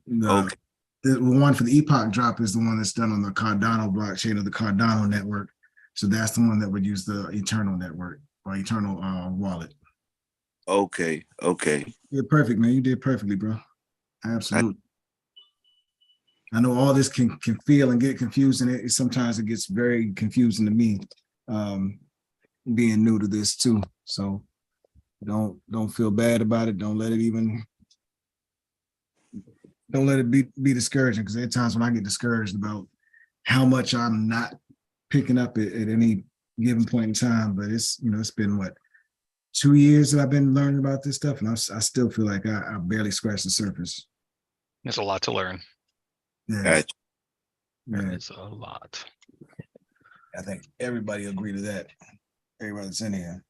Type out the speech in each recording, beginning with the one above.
The, Okay. the one for the Epoch drop is the one that's done on the Cardano blockchain of the Cardano network. So that's the one that would use the Eternal network or Eternal wallet. Okay. Okay. You're perfect, man. You did perfectly, bro. I, Absolutely. I know all this can feel and get confusing. Sometimes it gets very confusing to me, being new to this too. So don't feel bad about it. Don't let it be discouraging, because there are times when I get discouraged about how much I'm not picking up at any given point in time. But it's been what, 2 years that I've been learning about this stuff, and I still feel like I barely scratched the surface. There's a lot to learn. Yeah, gotcha. There is a lot. I think everybody agree to that. Everybody that's in here.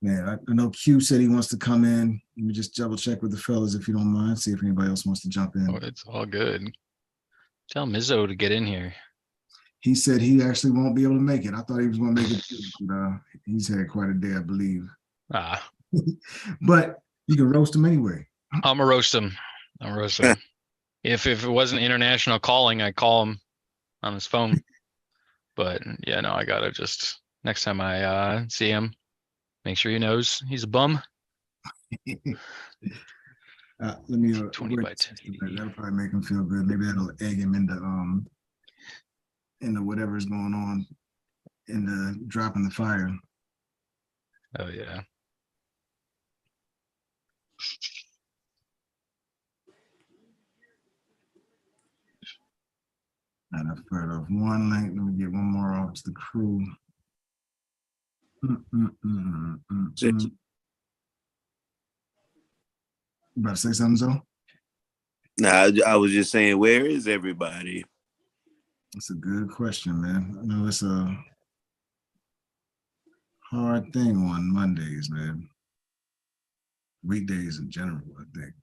Yeah, I know Q said he wants to come in. Let me just double check with the fellas if you don't mind. See if anybody else wants to jump in. Oh, it's all good. Tell Mizzo to get in here. He said he actually won't be able to make it. I thought he was going to make it, but he's had quite a day, I believe. Ah, But you can roast him anyway. I'm gonna roast him. If it wasn't international calling, I'd call him on his phone. But yeah, no, I gotta just next time I see him, make sure he knows he's a bum. Let me 20 by 1080. that'll probably make him feel good. Maybe that'll egg him into whatever's going on in the dropping the fire. Oh yeah. And I've heard of one link. Let me get one more off to the crew. You about to say something, Zoe? Nah, I was just saying, where is everybody? That's a good question, man. I know it's a hard thing on Mondays, man. Weekdays in general, I think.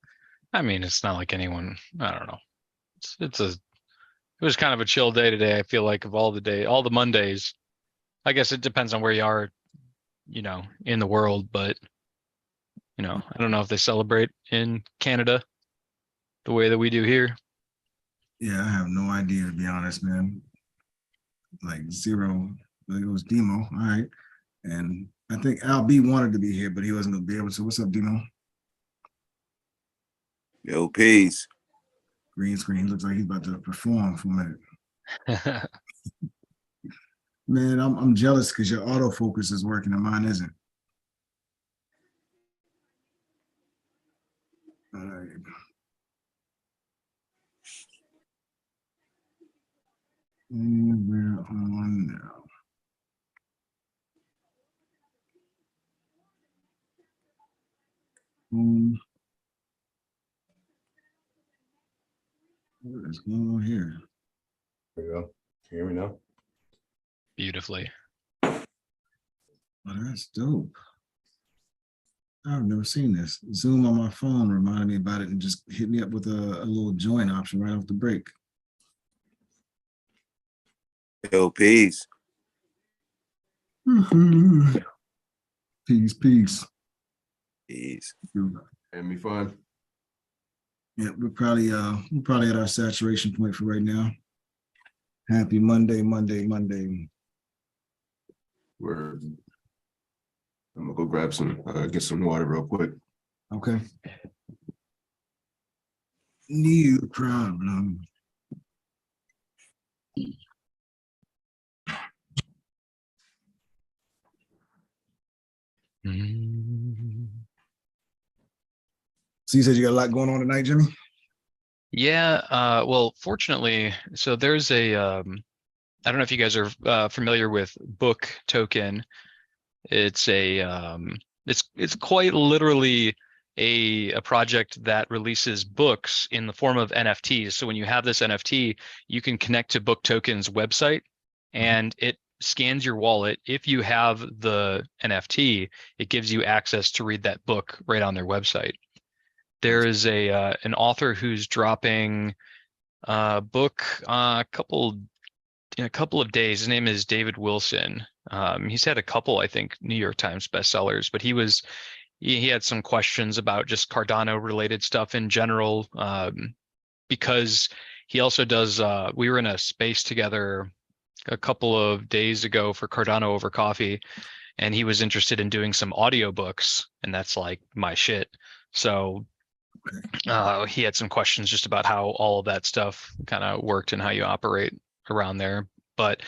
I mean, it's not like anyone. I don't know. It was kind of a chill day today. I feel like of all the Mondays. I guess it depends on where you are, in the world, but I don't know if they celebrate in Canada the way that we do here. Yeah, I have no idea, to be honest, man. Like zero. It was Demo. All right. And I think Al B wanted to be here, but he wasn't going to be able to. What's up, Demo? Yo, peace. Green screen. Looks like he's about to perform for a minute. Man, I'm jealous because your autofocus is working and mine isn't. All right. And we're on now. What is going on here? There you go. Can you hear me now? Beautifully. Oh, that's dope. I've never seen this. Zoom on my phone reminded me about it and just hit me up with a little join option right off the break. Yo, peace. Peace, peace. Peace. And me fine. Yeah, we're probably at our saturation point for right now. Happy Monday. I'm gonna go grab get some water real quick. Okay. New problem. So you said you got a lot going on tonight, Jimmy? Yeah. Well, fortunately, so there's I don't know if you guys are familiar with Book Token. It's it's quite literally a project that releases books in the form of NFTs. So when you have this NFT, you can connect to Book Token's website, and it scans your wallet. If you have the NFT, it gives you access to read that book right on their website. There is an author who's dropping a book in a couple of days. His name is David Wilson. He's had a couple, I think, New York Times bestsellers, but he was he had some questions about just Cardano related stuff in general, because he also does, we were in a space together a couple of days ago for Cardano over coffee, and he was interested in doing some audiobooks, and that's like my shit. So he had some questions just about how all of that stuff kind of worked and how you operate around there. But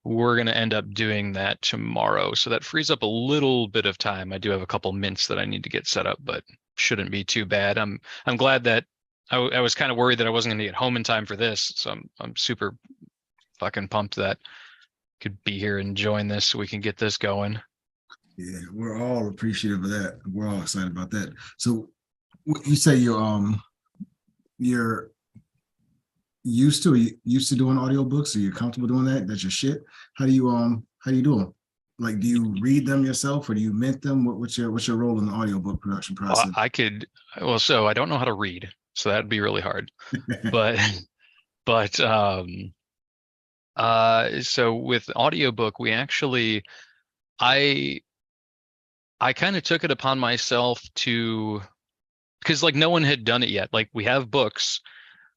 we're going to end up doing that tomorrow. So that frees up a little bit of time. I do have a couple mints that I need to get set up, but shouldn't be too bad. I'm glad that I was kind of worried that I wasn't going to get home in time for this. So I'm super fucking pumped that I could be here and join this so we can get this going. Yeah, we're all appreciative of that. We're all excited about that. So you say you're used to doing audiobooks, or you're comfortable doing that? That's your shit. How do you do them? Like, do you read them yourself, or do you mint them? What's your role in the audiobook production process? So I don't know how to read, so that'd be really hard. but so with audiobook, we actually, I kind of took it upon myself to, because like no one had done it yet. Like we have books.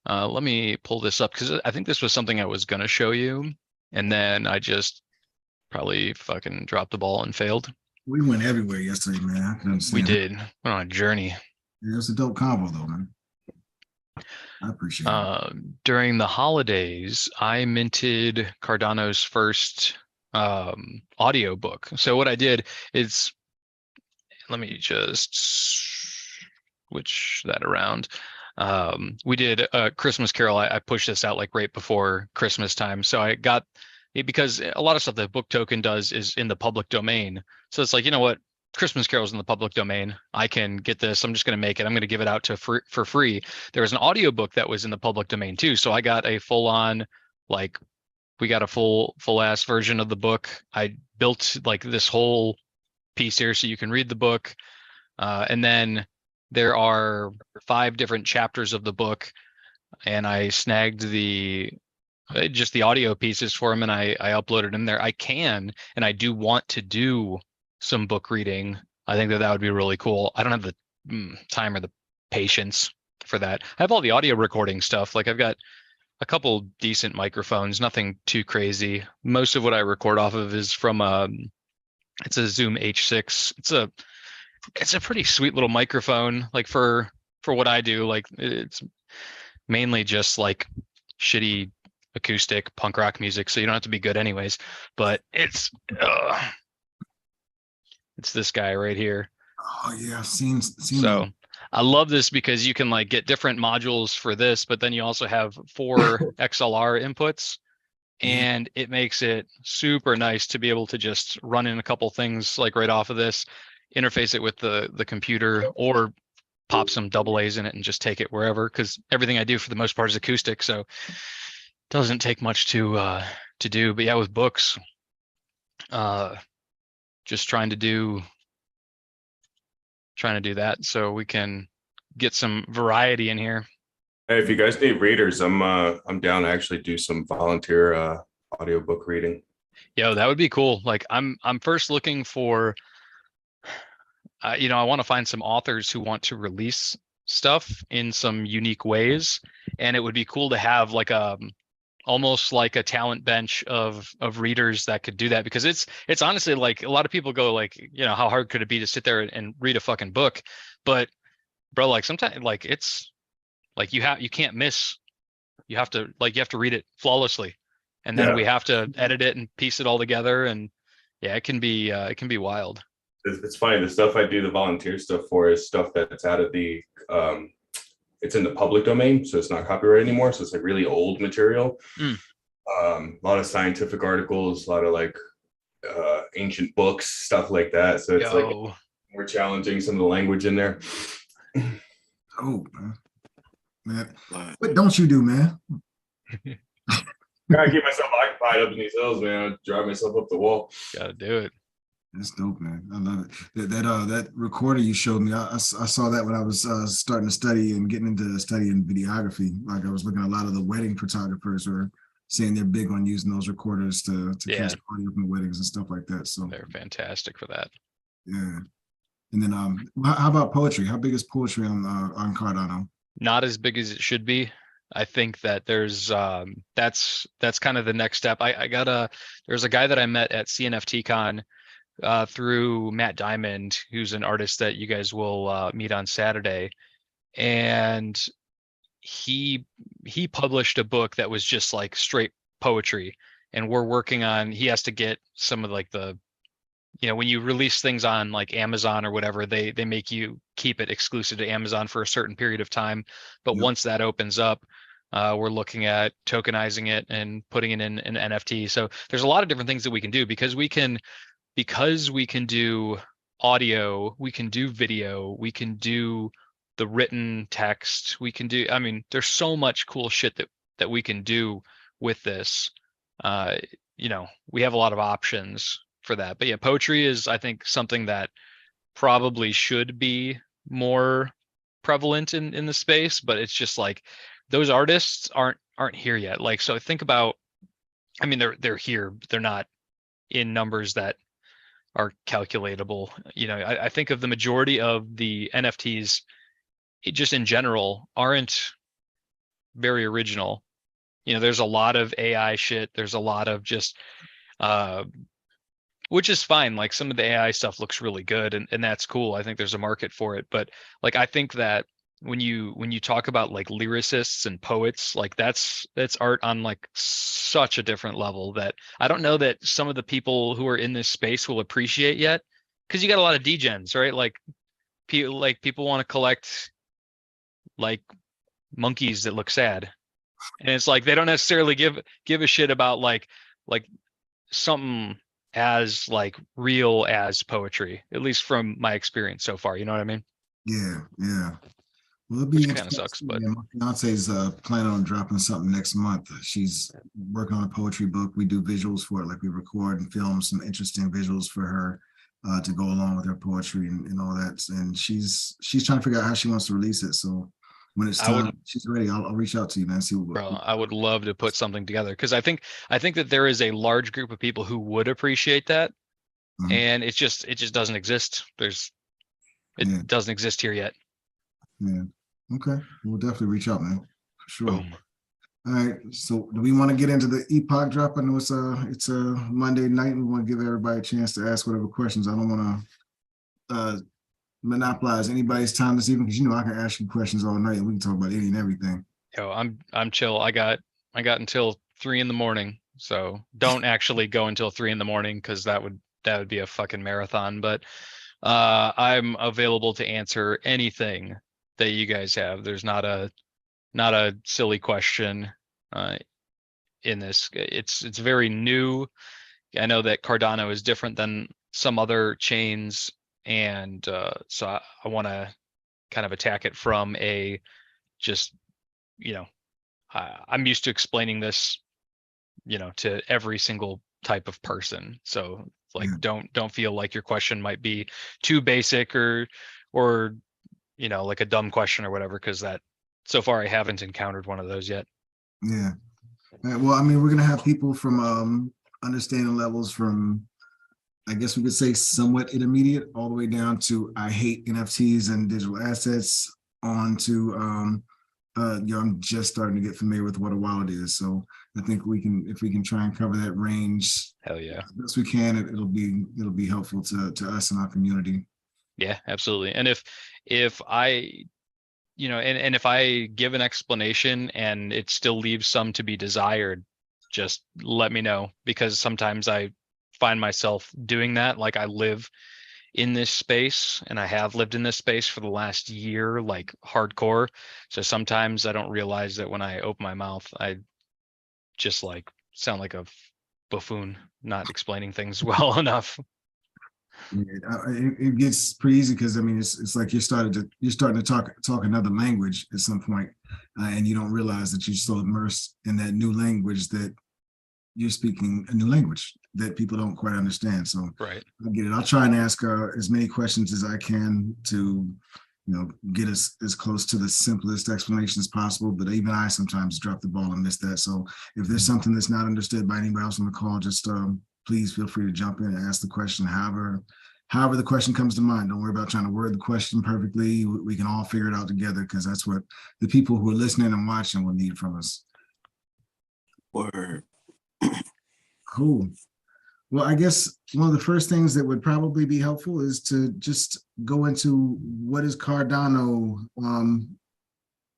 Let me pull this up, because I think this was something I was going to show you, and then I just probably fucking dropped the ball and failed. We went everywhere yesterday, man. I can understand. We did. Went on a journey. Yeah, it was a dope combo though, man. I appreciate it. During the holidays, I minted Cardano's first audio book. So what I did is, let me just switch that around. We did a Christmas Carol. I pushed this out like right before Christmas time. So I got it because a lot of stuff that Book Token does is in the public domain. So it's like, you know what? Christmas Carol's in the public domain. I can get this. I'm just going to make it. I'm going to give it out for free. There was an audiobook that was in the public domain too. So I got a full on, like, we got a full ass version of the book. I built like this whole piece here so you can read the book. And then there are 5 different chapters of the book, and I snagged just the audio pieces for him, and I uploaded in there. I can, and I do want to do some book reading. I think that would be really cool. I don't have the time or the patience for that. I have all the audio recording stuff. Like I've got a couple decent microphones, nothing too crazy. Most of what I record off of is from it's a Zoom H6. It's a pretty sweet little microphone, like for what I do. Like it's mainly just like shitty acoustic punk rock music, so you don't have to be good anyways. But it's this guy right here. Oh yeah, I've seen So that. I love this because you can like get different modules for this, but then you also have 4 XLR inputs, and it makes it super nice to be able to just run in a couple things like right off of this, interface it with the computer, or pop some AA's in it and just take it wherever, because everything I do for the most part is acoustic, so it doesn't take much to do. But yeah, with books, just trying to do that so we can get some variety in here. Hey, if you guys need readers, I'm down to actually do some volunteer audiobook reading. Yo, that would be cool. Like I'm first looking for, I want to find some authors who want to release stuff in some unique ways, and it would be cool to have like almost like a talent bench of readers that could do that, because it's honestly like a lot of people go like, how hard could it be to sit there and read a fucking book? But bro, like sometimes like it's like you can't miss. You have to read it flawlessly, and then we have to edit it and piece it all together, and yeah, it can be wild. It's funny. The stuff I do, the volunteer stuff for, is stuff that's out of the it's in the public domain, so it's not copyrighted anymore. So it's like really old material. A lot of scientific articles, a lot of like ancient books, stuff like that. So it's like more challenging, some of the language in there. Oh man, what don't you do, man? Gotta keep myself occupied up in these hills, man. I drive myself up the wall. Gotta do it. That's dope, man. I love it. That recorder you showed me, I saw that when I was starting to study and getting into studying videography. Like I was looking at a lot of the wedding photographers were saying they're big on using those recorders to catch audio from weddings and stuff like that. So they're fantastic for that. Yeah. And then how about poetry? How big is poetry on Cardano? Not as big as it should be. I think that there's that's kind of the next step. There's a guy that I met at CNFTCon through Matt Diamond, who's an artist that you guys will meet on Saturday, and he published a book that was just like straight poetry, and we're working on. He has to get some of like the, when you release things on like Amazon or whatever, they make you keep it exclusive to Amazon for a certain period of time. But Yep. once that opens up, we're looking at tokenizing it and putting it in an NFT. So there's a lot of different things that we can do because we can do audio, we can do video, we can do the written text, we can do, I mean, there's so much cool shit that we can do with this. We have a lot of options for that. But yeah, poetry is, I think, something that probably should be more prevalent in the space, but it's just like those artists aren't here yet. Like, so think about, I mean, they're here, but they're not in numbers that are calculatable. I think of the majority of the NFTs just in general aren't very original. There's a lot of AI shit. There's a lot of just which is fine. Like some of the AI stuff looks really good and that's cool. I think there's a market for it. But like I think that when you talk about like lyricists and poets, like that's art on like such a different level that I don't know that some of the people who are in this space will appreciate yet. Because you got a lot of degens, right? Like people want to collect like monkeys that look sad. And it's like they don't necessarily give a shit about like something as like real as poetry, at least from my experience so far. You know what I mean? Yeah. Well, it'll be Which kind of sucks, but yeah, my fiance's planning on dropping something next month. She's working on a poetry book. We do visuals for it, like we record and film some interesting visuals for her to go along with her poetry and all that. And she's trying to figure out how she wants to release it. So when it's time, she's ready. I'll reach out to you, man. See what. Bro, I would love to put something together because I think that there is a large group of people who would appreciate that, and it just doesn't exist. It doesn't exist here yet. Yeah. Okay. We'll definitely reach out, man. For sure. Boom. All right. So do we want to get into the Epoch drop? I know it's a Monday night. We want to give everybody a chance to ask whatever questions. I don't want to monopolize anybody's time this evening because I can ask you questions all night and we can talk about any and everything. Yo, I'm chill. I got until 3 a.m. So don't actually go until 3 a.m. because that would be a fucking marathon. But I'm available to answer anything that you guys have. There's not a silly question in this. It's very new. I know that Cardano is different than some other chains, and so I want to kind of attack it from a just I'm used to explaining this to every single type of person. So like don't feel like your question might be too basic or like a dumb question or whatever, because that so far I haven't encountered one of those yet. Yeah. Well, I mean, we're gonna have people from understanding levels from, I guess we could say, somewhat intermediate all the way down to I hate NFTs and digital assets on to I'm just starting to get familiar with what a wallet is. So I think if we can try and cover that range, hell yeah, as best we can, it'll be helpful to us and our community. Yeah, absolutely. And if I and if I give an explanation and it still leaves some to be desired, just let me know, because sometimes I find myself doing that. Like I live in this space and I have lived in this space for the last year, like hardcore. So sometimes I don't realize that when I open my mouth, I just like sound like a buffoon, not explaining things well enough. Yeah, it gets pretty easy because I mean it's like you're starting to talk another language at some point, and you don't realize that you're so immersed in that new language that you're speaking a new language that people don't quite understand. So right, I get it. I'll try and ask as many questions as I can to get us as close to the simplest explanation as possible. But even I sometimes drop the ball and miss that. So if there's something that's not understood by anybody else on the call, just please feel free to jump in and ask the question. However however the question comes to mind. Don't worry about trying to word the question perfectly. We can all figure it out together, because that's what the people who are listening and watching will need from us. Word. Cool. Well, I guess one of the first things that would probably be helpful is to just go into what is Cardano.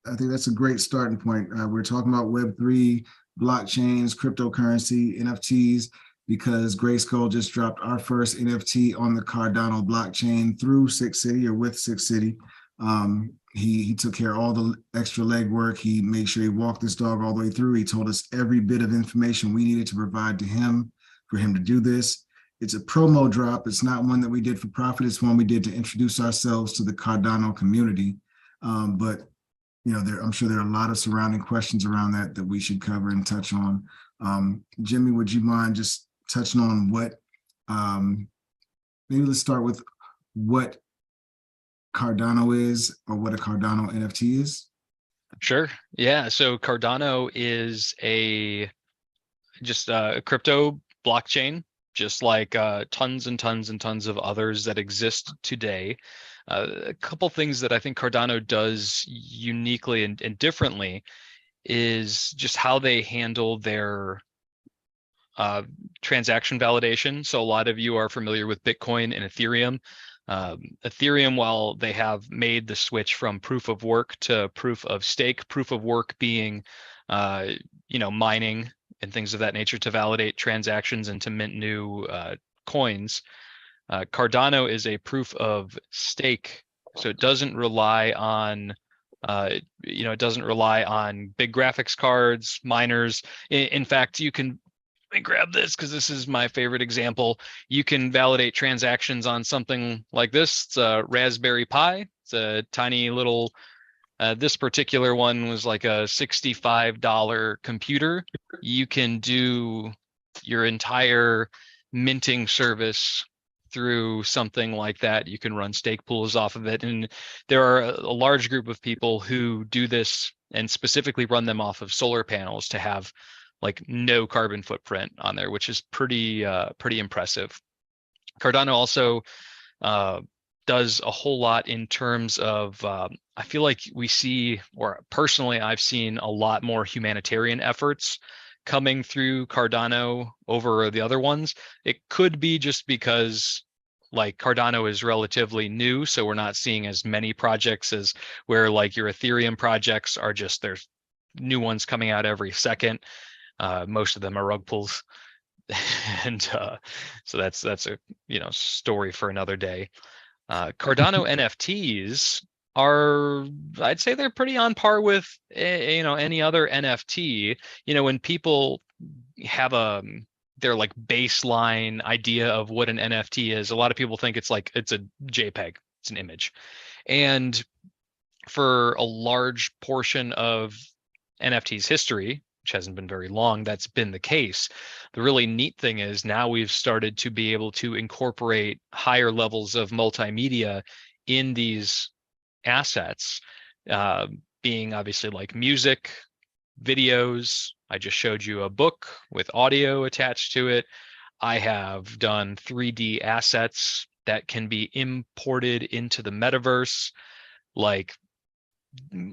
I think that's a great starting point. We're talking about Web3, blockchains, cryptocurrency, NFTs, because GRYSKLL just dropped our first NFT on the Cardano blockchain through Six City, or with Six City. He took care of all the extra legwork. He made sure he walked this dog all the way through. He told us every bit of information we needed to provide to him for him to do this. It's a promo drop. It's not one that we did for profit. It's one we did to introduce ourselves to the Cardano community. But I'm sure there are a lot of surrounding questions around that we should cover and touch on. Jimmy, would you mind just touching on what, maybe let's start with what Cardano is, or what a Cardano NFT is? Sure. Yeah. So Cardano is just a crypto blockchain, just like tons and tons and tons of others that exist today. A couple things that I think Cardano does uniquely and differently is just how they handle their transaction validation. So a lot of you are familiar with Bitcoin and Ethereum. Ethereum, while they have made the switch from proof of work to proof of stake, proof of work being, mining and things of that nature to validate transactions and to mint new coins. Cardano is a proof of stake, so it doesn't rely on, it doesn't rely on big graphics cards, miners. In fact, you can. Let me grab this because this is my favorite example. You can validate transactions on something like this. It's a Raspberry Pi. It's a tiny little, this particular one was like a $65 computer. You can do your entire minting service through something like that. You can run stake pools off of it. And there are a large group of people who do this and specifically run them off of solar panels to have like no carbon footprint on there, which is pretty impressive. Cardano also does a whole lot in terms of, I feel like we see, or personally, I've seen a lot more humanitarian efforts coming through Cardano over the other ones. It could be just because like Cardano is relatively new, so we're not seeing as many projects as where like your Ethereum projects are just, there's new ones coming out every second. Most of them are rug pulls. And so that's a story for another day. Cardano NFTs are, I'd say they're pretty on par with any other NFT. When people have their like baseline idea of what an NFT is, a lot of people think it's a JPEG, it's an image. And for a large portion of NFT's history, which hasn't been very long, that's been the case. The really neat thing is now we've started to be able to incorporate higher levels of multimedia in these assets, being obviously like music, videos. I just showed you a book with audio attached to it. I have done 3D assets that can be imported into the metaverse, like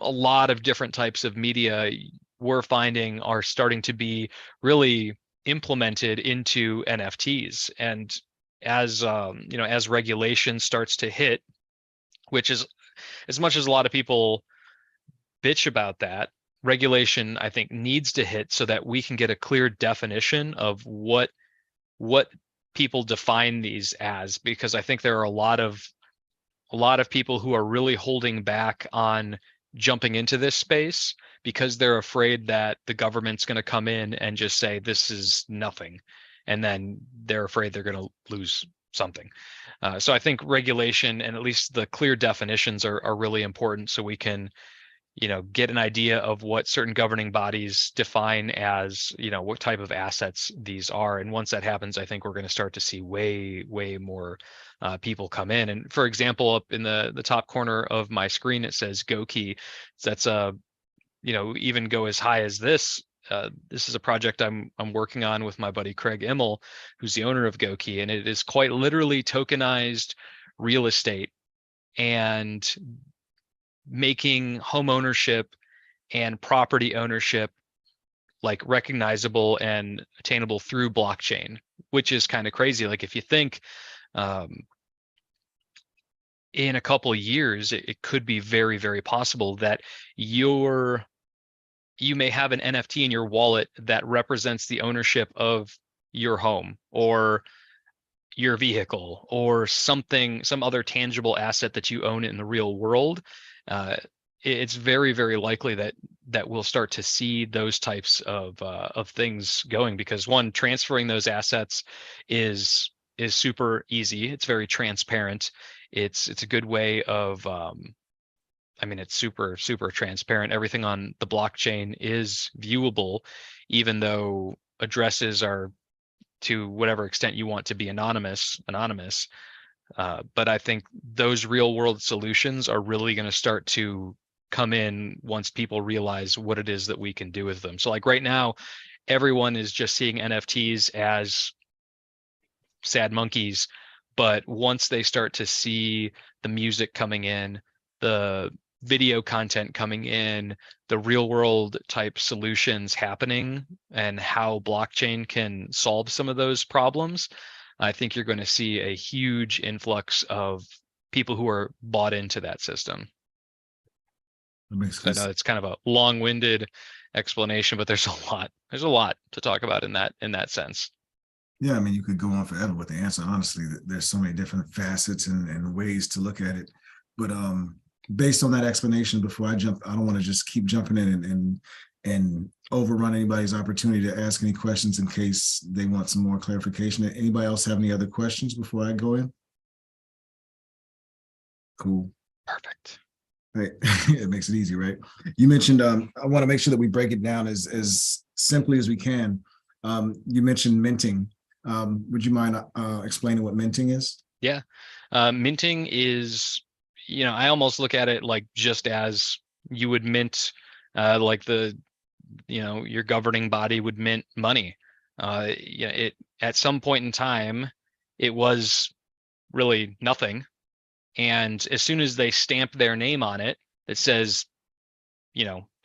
a lot of different types of media we're finding are starting to be really implemented into NFTs. And as as regulation starts to hit, which is, as much as a lot of people bitch about that, regulation I think needs to hit so that we can get a clear definition of what people define these as, because I think there are a lot of people who are really holding back on jumping into this space because they're afraid that the government's going to come in and just say this is nothing, and then they're afraid they're going to lose something. So I think regulation and at least the clear definitions are really important, so we can get an idea of what certain governing bodies define as what type of assets these are. And once that happens, I think we're going to start to see way more people come in. And for example, up in the top corner of my screen, it says Go Key. That's even go as high as this. this is a project I'm working on with my buddy Craig Immel, who's the owner of Goki, and it is quite literally tokenized real estate and making home ownership and property ownership like recognizable and attainable through blockchain, which is kind of crazy. Like if you think in a couple of years, it could be very, very possible that you may have an NFT in your wallet that represents the ownership of your home or your vehicle or something, some other tangible asset that you own in the real world. It's very, very likely that we'll start to see those types of things going, because one, transferring those assets is super easy. It's very transparent. It's a good way of I mean, it's super, super transparent. Everything on the blockchain is viewable, even though addresses are, to whatever extent you want to be anonymous. But I think those real world solutions are really going to start to come in once people realize what it is that we can do with them. So like right now, everyone is just seeing NFTs as sad monkeys. But once they start to see the music coming in, the video content coming in, the real world type solutions happening, and how blockchain can solve some of those problems, I think you're going to see a huge influx of people who are bought into that system. That makes I sense. know it's kind of a long-winded explanation, but there's a lot to talk about in that sense. Yeah, I mean, you could go on forever with the answer. Honestly, there's so many different facets and ways to look at it. But based on that explanation, before I jump, I don't want to just keep jumping in and overrun anybody's opportunity to ask any questions in case they want some more clarification. Anybody else have any other questions before I go in? Cool. Perfect. Right. It makes it easy, right? You mentioned, I want to make sure that we break it down as simply as we can. You mentioned minting. Would you mind explaining what minting is? Yeah. Minting is, I almost look at it like just as you would mint, like your governing body would mint money. It at some point in time, it was really nothing. And as soon as they stamp their name on it, it says,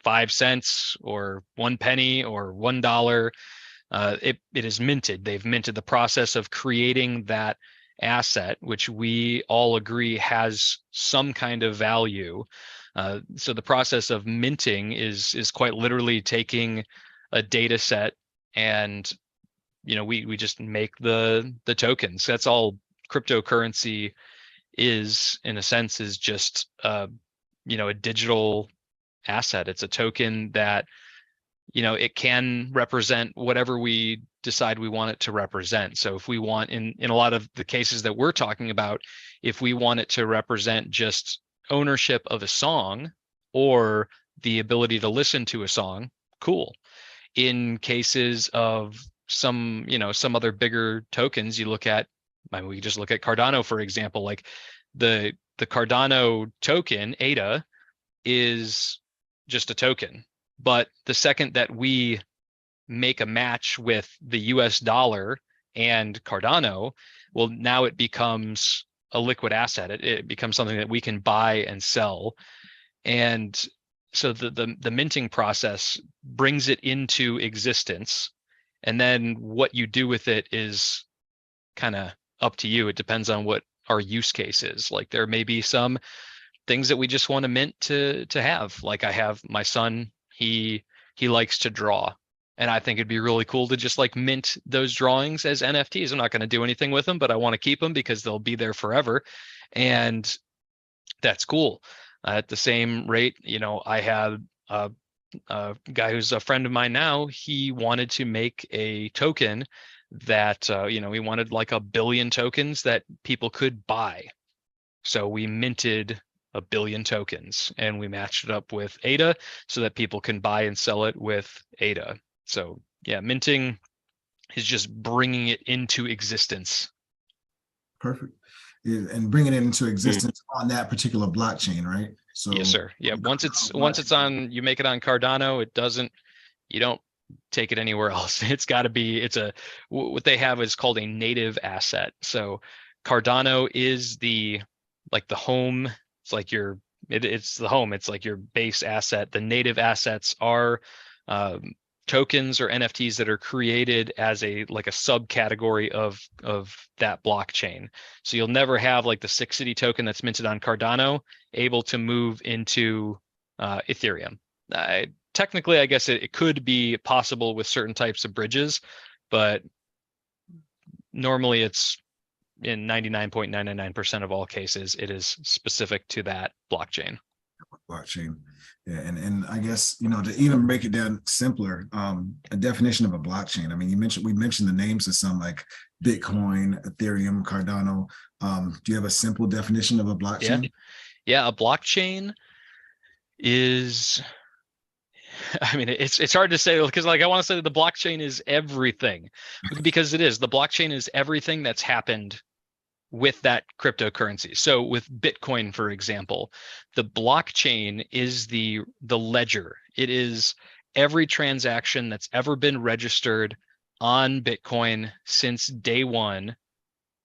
5 cents or 1 penny or $1, it is minted. They've minted. The process of creating that asset, which we all agree has some kind of value. So the process of minting is quite literally taking a data set and we just make the tokens. That's all cryptocurrency is, in a sense, is just a digital asset. It's a token that it can represent whatever we decide we want it to represent. So if we want, in a lot of the cases that we're talking about, if we want it to represent just ownership of a song or the ability to listen to a song, cool. In cases of some other bigger tokens, you look at, we just look at Cardano, for example. Like the Cardano token, ADA, is just a token. But the second that we make a match with the US dollar and Cardano, well, now it becomes a liquid asset. It becomes something that we can buy and sell. And so the minting process brings it into existence. And then what you do with it is kind of up to you. It depends on what our use case is. Like there may be some things that we just want to mint to have. Like I have my son, he likes to draw. And I think it'd be really cool to just like mint those drawings as NFTs. I'm not going to do anything with them, but I want to keep them because they'll be there forever. And that's cool. At the same rate, I had a guy who's a friend of mine now. He wanted to make a token that, he wanted like 1 billion tokens that people could buy. So we minted 1 billion tokens and we matched it up with ADA so that people can buy and sell it with ADA. So yeah, minting is just bringing it into existence. Perfect. And bringing it into existence on that particular blockchain, right? So yes, sir. Yeah. Once it's on, you make it on Cardano, you don't take it anywhere else. It's got to be, what they have is called a native asset. So Cardano is the home. It's like it's the home. It's like your base asset. The native assets are tokens or NFTs that are created as a subcategory of that blockchain. So you'll never have like the 6city token that's minted on Cardano able to move into Ethereum. Technically, I guess it could be possible with certain types of bridges, but normally it's in 99.999% of all cases, it is specific to that blockchain. Yeah, and I guess, to even break it down simpler, a definition of a blockchain. I mean, we mentioned the names of some like Bitcoin, Ethereum, Cardano. Do you have a simple definition of a blockchain? Yeah, a blockchain is, I mean, it's hard to say because I want to say that the blockchain is everything, because it is. The blockchain is everything that's happened with that cryptocurrency. So with Bitcoin, for example, the blockchain is the ledger. It is every transaction that's ever been registered on Bitcoin since day one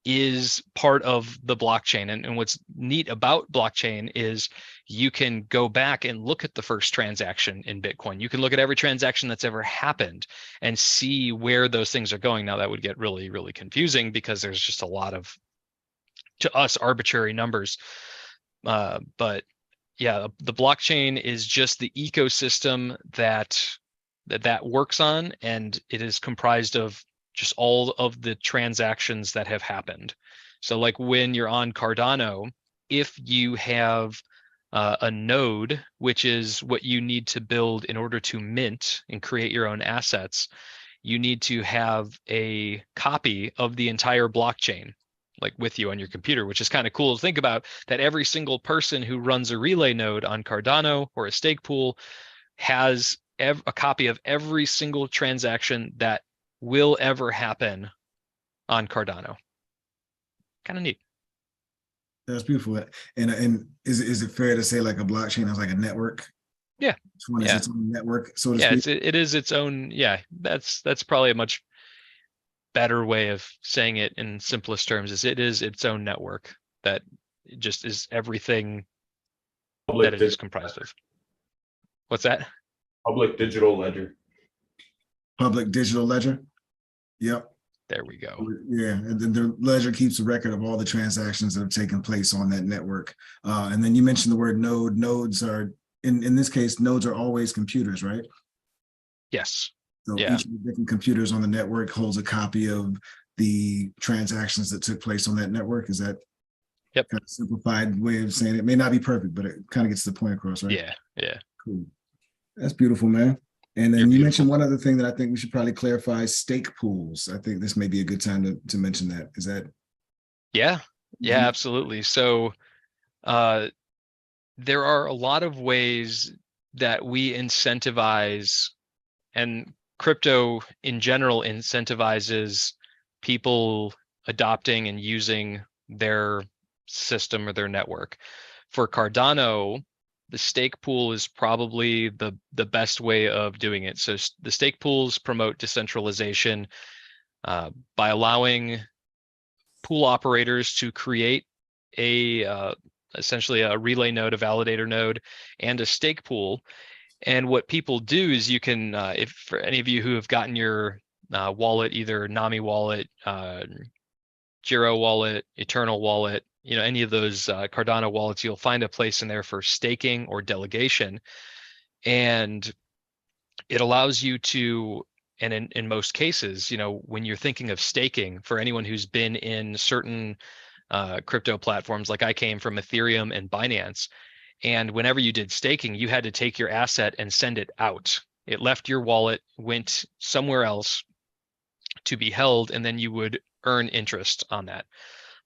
is part of the blockchain. And what's neat about blockchain is you can go back and look at the first transaction in Bitcoin. You can look at every transaction that's ever happened and see where those things are going. Now that would get really, really confusing because there's just a lot of, to us, arbitrary numbers. But yeah, the blockchain is just the ecosystem that works on, and it is comprised of just all of the transactions that have happened. So like when you're on Cardano, if you have a node, which is what you need to build in order to mint and create your own assets, you need to have a copy of the entire blockchain like with you on your computer, which is kind of cool to think about, that every single person who runs a relay node on Cardano or a stake pool has a copy of every single transaction that will ever happen on Cardano. Kind of neat. That's beautiful. And is it fair to say like a blockchain is like a network? Yeah. Each one is its own network, so to yeah, speak. it is its own. Yeah, that's probably a much better way of saying it in simplest terms. Is it is its own network that just is everything that it is comprised of. What's that? Public digital ledger. Public digital ledger. Yep. There we go. Yeah, and then the ledger keeps a record of all the transactions that have taken place on that network. And then you mentioned the word node. Nodes are, in this case, nodes are always computers, right? Yes. So each of the different computers on the network holds a copy of the transactions that took place on that network. Is that kind of simplified way of saying it? May not be perfect, but it kind of gets the point across, right? Yeah. Cool. That's beautiful, man. And then you mentioned one other thing that I think we should probably clarify: stake pools. I think this may be a good time to mention that. Is that? Yeah, absolutely. So there are a lot of ways that we incentivize, and crypto in general incentivizes people adopting and using their system or their network. For Cardano, the stake pool is probably the best way of doing it. So the stake pools promote decentralization by allowing pool operators to create essentially a relay node, a validator node, and a stake pool. And what people do is you can, if for any of you who have gotten your wallet, either Nami wallet, Giro wallet, Eternal wallet, any of those Cardano wallets, you'll find a place in there for staking or delegation. And it allows you to, and in most cases, when you're thinking of staking, for anyone who's been in certain crypto platforms, like I came from Ethereum and Binance, and whenever you did staking, you had to take your asset and send it out. It left your wallet, went somewhere else to be held, and then you would earn interest on that.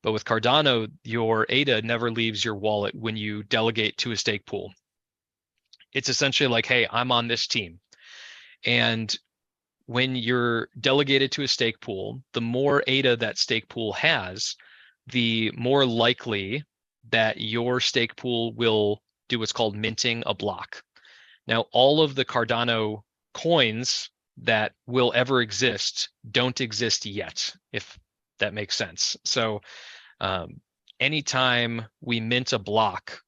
But with Cardano, your ADA never leaves your wallet when you delegate to a stake pool. It's essentially like, hey, I'm on this team. And when you're delegated to a stake pool, the more ADA that stake pool has, the more likely that your stake pool will do what's called minting a block. Now, all of the Cardano coins that will ever exist don't exist yet, if that makes sense. So anytime we mint a block,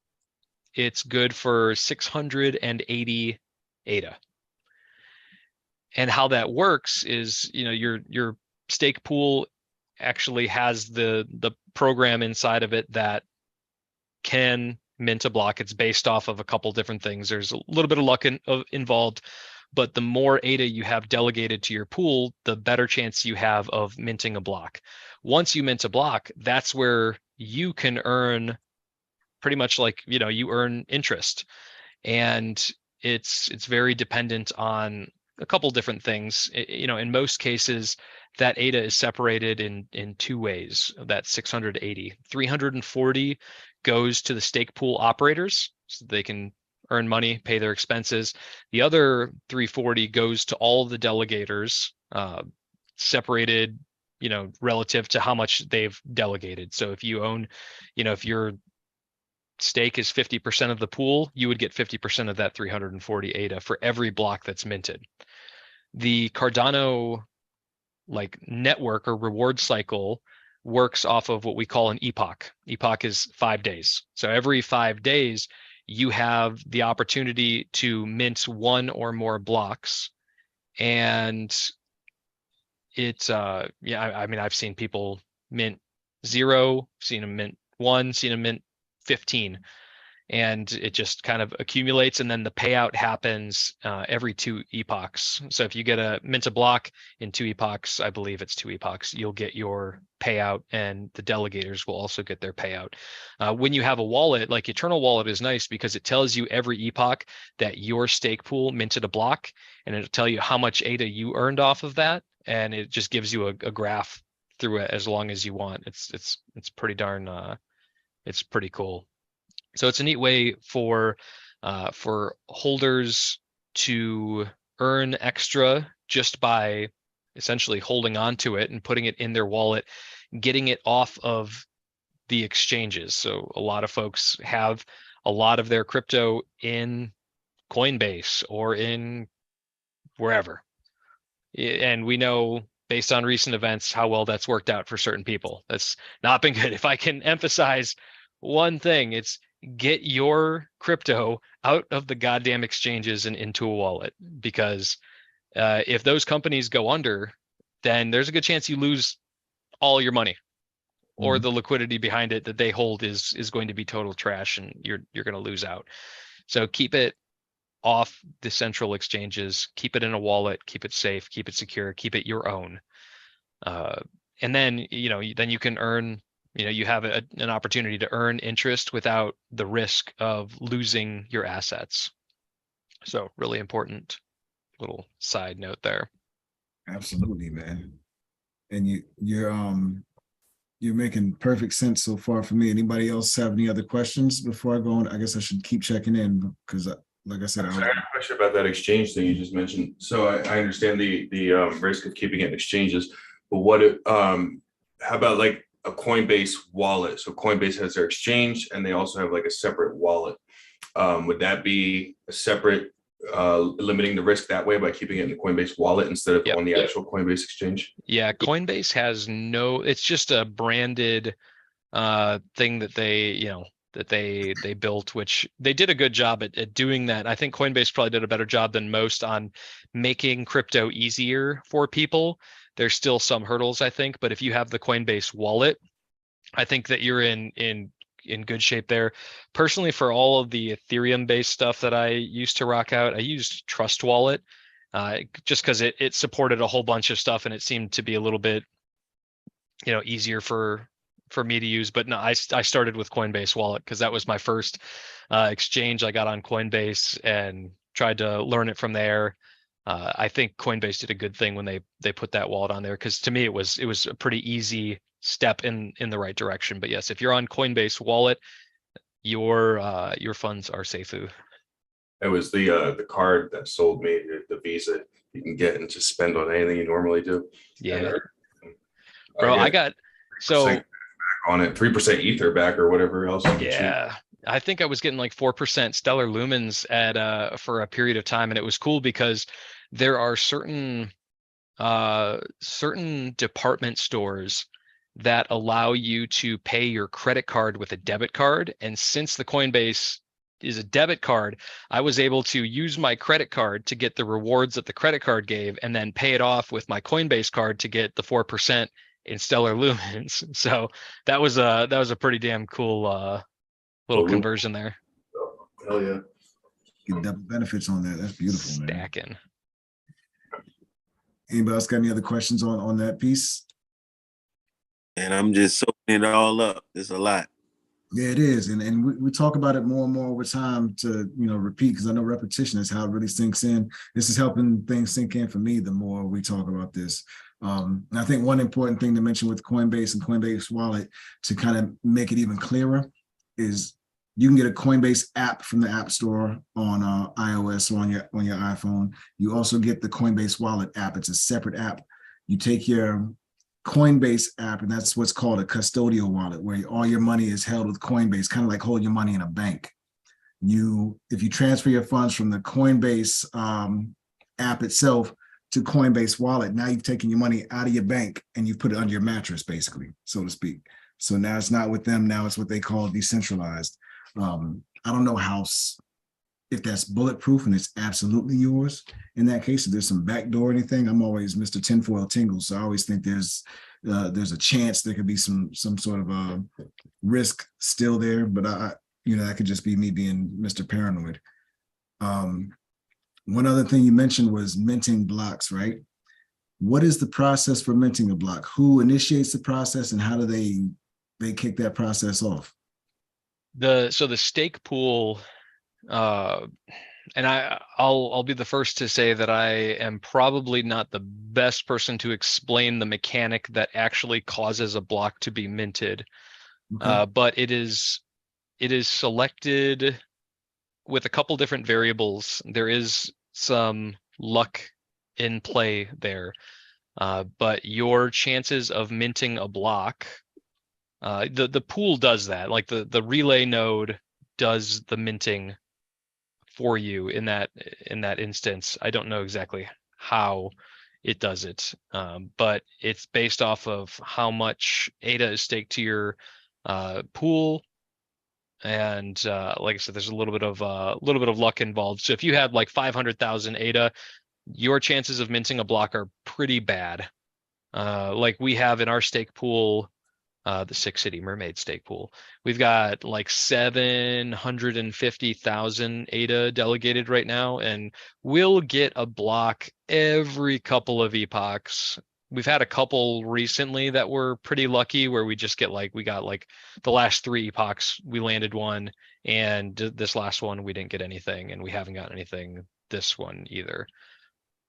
it's good for 680 ADA. And how that works is, your stake pool actually has the program inside of it that can mint a block. It's based off of a couple different things. There's a little bit of luck involved, but the more ADA you have delegated to your pool, the better chance you have of minting a block. Once you mint a block, that's where you can earn pretty much like, you earn interest. And it's very dependent on a couple different things. In most cases, that ADA is separated in two ways. That 680, 340 goes to the stake pool operators so they can earn money, pay their expenses. The other 340 goes to all the delegators, separated, relative to how much they've delegated. So if you own, if your stake is 50% of the pool, you would get 50% of that 340 ADA for every block that's minted. The Cardano network or reward cycle works off of what we call an epoch. Epoch is 5 days. So every 5 days, you have the opportunity to mint one or more blocks. And it's, I've seen people mint 0, seen them mint 1, seen them mint 15. And it just kind of accumulates, and then the payout happens every 2 epochs. So if you get a mint a block in 2 epochs, I believe it's 2 epochs, you'll get your payout, and the delegators will also get their payout. When you have a wallet, like Eternal Wallet is nice because it tells you every epoch that your stake pool minted a block, and it'll tell you how much ADA you earned off of that, and it just gives you a graph through it as long as you want. It's pretty darn it's pretty cool. So it's a neat way for holders to earn extra just by essentially holding on to it and putting it in their wallet, getting it off of the exchanges. So a lot of folks have a lot of their crypto in Coinbase or in wherever. And we know based on recent events how well that's worked out for certain people. That's not been good. If I can emphasize one thing, it's get your crypto out of the goddamn exchanges and into a wallet, because if those companies go under, then there's a good chance you lose all your money, or the liquidity behind it that they hold is going to be total trash, and you're going to lose out. So keep it off the central exchanges, keep it in a wallet, keep it safe, keep it secure, keep it your own. And then, then you can earn, you have an opportunity to earn interest without the risk of losing your assets. So really important little side note there. Absolutely, man. And you're making perfect sense so far for me. Anybody else have any other questions before I go on? I guess I should keep checking in because, like I said, I have a question about that exchange thing you just mentioned. So I understand the risk of keeping it in exchanges, but how about like a Coinbase wallet? So Coinbase has their exchange, and they also have like a separate wallet. Would that be a separate limiting the risk that way by keeping it in the Coinbase wallet instead of on the actual Coinbase exchange? Yeah, Coinbase has it's just a branded thing that they built, which they did a good job at doing that. I think Coinbase probably did a better job than most on making crypto easier for people. There's still some hurdles, I think, but if you have the Coinbase wallet, I think that you're in good shape there. Personally, for all of the Ethereum based stuff that I used to rock out, I used Trust Wallet just because it supported a whole bunch of stuff, and it seemed to be a little bit easier for me to use. But no, I started with Coinbase Wallet because that was my first exchange I got on Coinbase, and tried to learn it from there. I think Coinbase did a good thing when they put that wallet on there, because to me it was a pretty easy step in the right direction. But yes, if you're on Coinbase Wallet, your funds are safe. It was the card that sold me the Visa you can get and just spend on anything you normally do. Yeah, bro, I got so on it 3% Ether back or whatever else. Yeah, I think I was getting like 4% Stellar Lumens at for a period of time, and it was cool because there are certain department stores that allow you to pay your credit card with a debit card. And since the Coinbase is a debit card, I was able to use my credit card to get the rewards that the credit card gave, and then pay it off with my Coinbase card to get the 4% in Stellar Lumens. So that was a pretty damn cool little conversion there. Hell yeah. Get double benefits on that. That's beautiful, man. Stacking. Anybody else got any other questions on that piece? And I'm just soaking it all up. It's a lot. Yeah, it is. And we talk about it more and more over time to, repeat, because I know repetition is how it really sinks in. This is helping things sink in for me the more we talk about this. And I think one important thing to mention with Coinbase and Coinbase Wallet, to kind of make it even clearer, is you can get a Coinbase app from the App Store on iOS or on your iPhone. You also get the Coinbase Wallet app. It's a separate app. You take your Coinbase app, and that's what's called a custodial wallet, where all your money is held with Coinbase, kind of like holding your money in a bank. If you transfer your funds from the Coinbase app itself to Coinbase Wallet, now you've taken your money out of your bank and you've put it under your mattress, basically, so to speak. So now it's not with them. Now it's what they call decentralized. I don't know if that's bulletproof and it's absolutely yours. In that case, if there's some backdoor or anything, I'm always Mr. Tinfoil Tingles. So I always think there's a chance there could be some sort of risk still there, but that could just be me being Mr. Paranoid. One other thing you mentioned was minting blocks, right? What is the process for minting a block? Who initiates the process, and how do they kick that process off? The stake pool, and I'll be the first to say that I am probably not the best person to explain the mechanic that actually causes a block to be minted. Okay. But it is selected with a couple different variables. There is some luck in play there, but your chances of minting a block, the pool does that. Like the relay node does the minting for you in that instance. I don't know exactly how it does it, but it's based off of how much ADA is staked to your pool. And like I said, there's a little bit of luck involved. So if you had like 500,000 ADA, your chances of minting a block are pretty bad. Like we have in our stake pool, the Six City Mermaid stake pool, we've got like 750,000 ADA delegated right now, and we'll get a block every couple of epochs. We've had a couple recently that were pretty lucky, where we got the last 3 epochs, we landed one, and this last one we didn't get anything, and we haven't gotten anything this one either.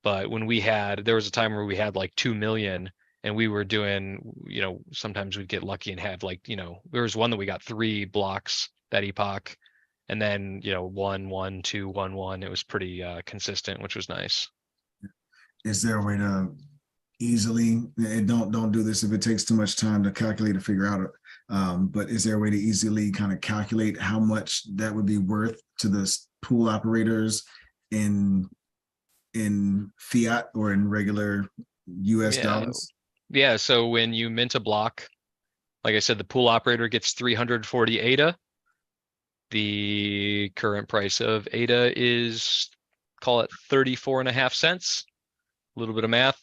But when there was a time where we had like 2 million, and we were doing, sometimes we'd get lucky and have there was one that we got 3 blocks that epoch, and then 1 1 2 1 1. It was pretty consistent, which was nice. Is there a way to easily, and don't do this if it takes too much time to calculate or figure out, but is there a way to easily kind of calculate how much that would be worth to the pool operators in fiat or in regular US dollars? Yeah, so when you mint a block, like I said, the pool operator gets 340 ADA. The current price of ADA is, call it 34.5 cents. A little bit of math,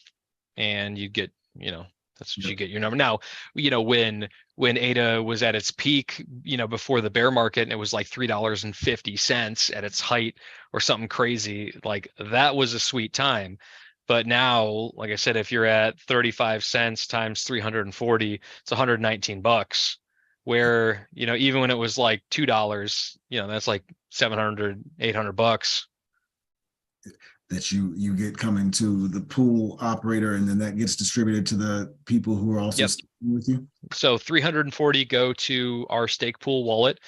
and you get, that's what you get your number. Now, when ADA was at its peak, before the bear market, and it was like $3.50 at its height or something crazy, like that was a sweet time. But now, like I said, if you're at 35 cents times 340, it's $119. Where, even when it was like $2, that's like $700, $800 that you get coming to the pool operator, and then that gets distributed to the people who are also with you. So 340 go to our stake pool wallet,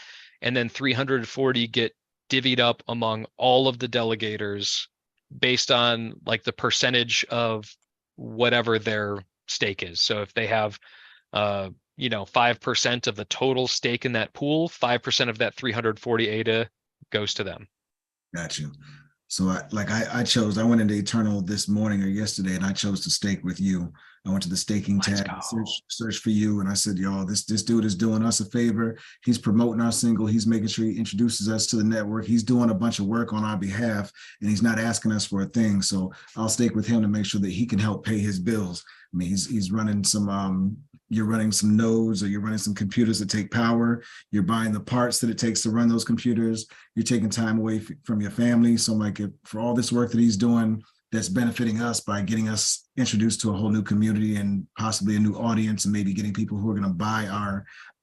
and then 340 get divvied up among all of the delegators based on like the percentage of whatever their stake is. So if they have 5% of the total stake in that pool, 5% of that 340 ADA goes to them. Got you. So I went into Eternal this morning or yesterday, and I chose to stake with you. I went to the staking Let's tab, go. search for you, and I said, "Y'all, this dude is doing us a favor. He's promoting our single. He's making sure he introduces us to the network. He's doing a bunch of work on our behalf, and he's not asking us for a thing. So I'll stake with him to make sure that he can help pay his bills. I mean, he's running some. You're running some nodes, or you're running some computers that take power. You're buying the parts that it takes to run those computers. You're taking time away from your family. So I'm like, for all this work that he's doing, that's benefiting us by getting us introduced to a whole new community and possibly a new audience, and maybe getting people who are going to buy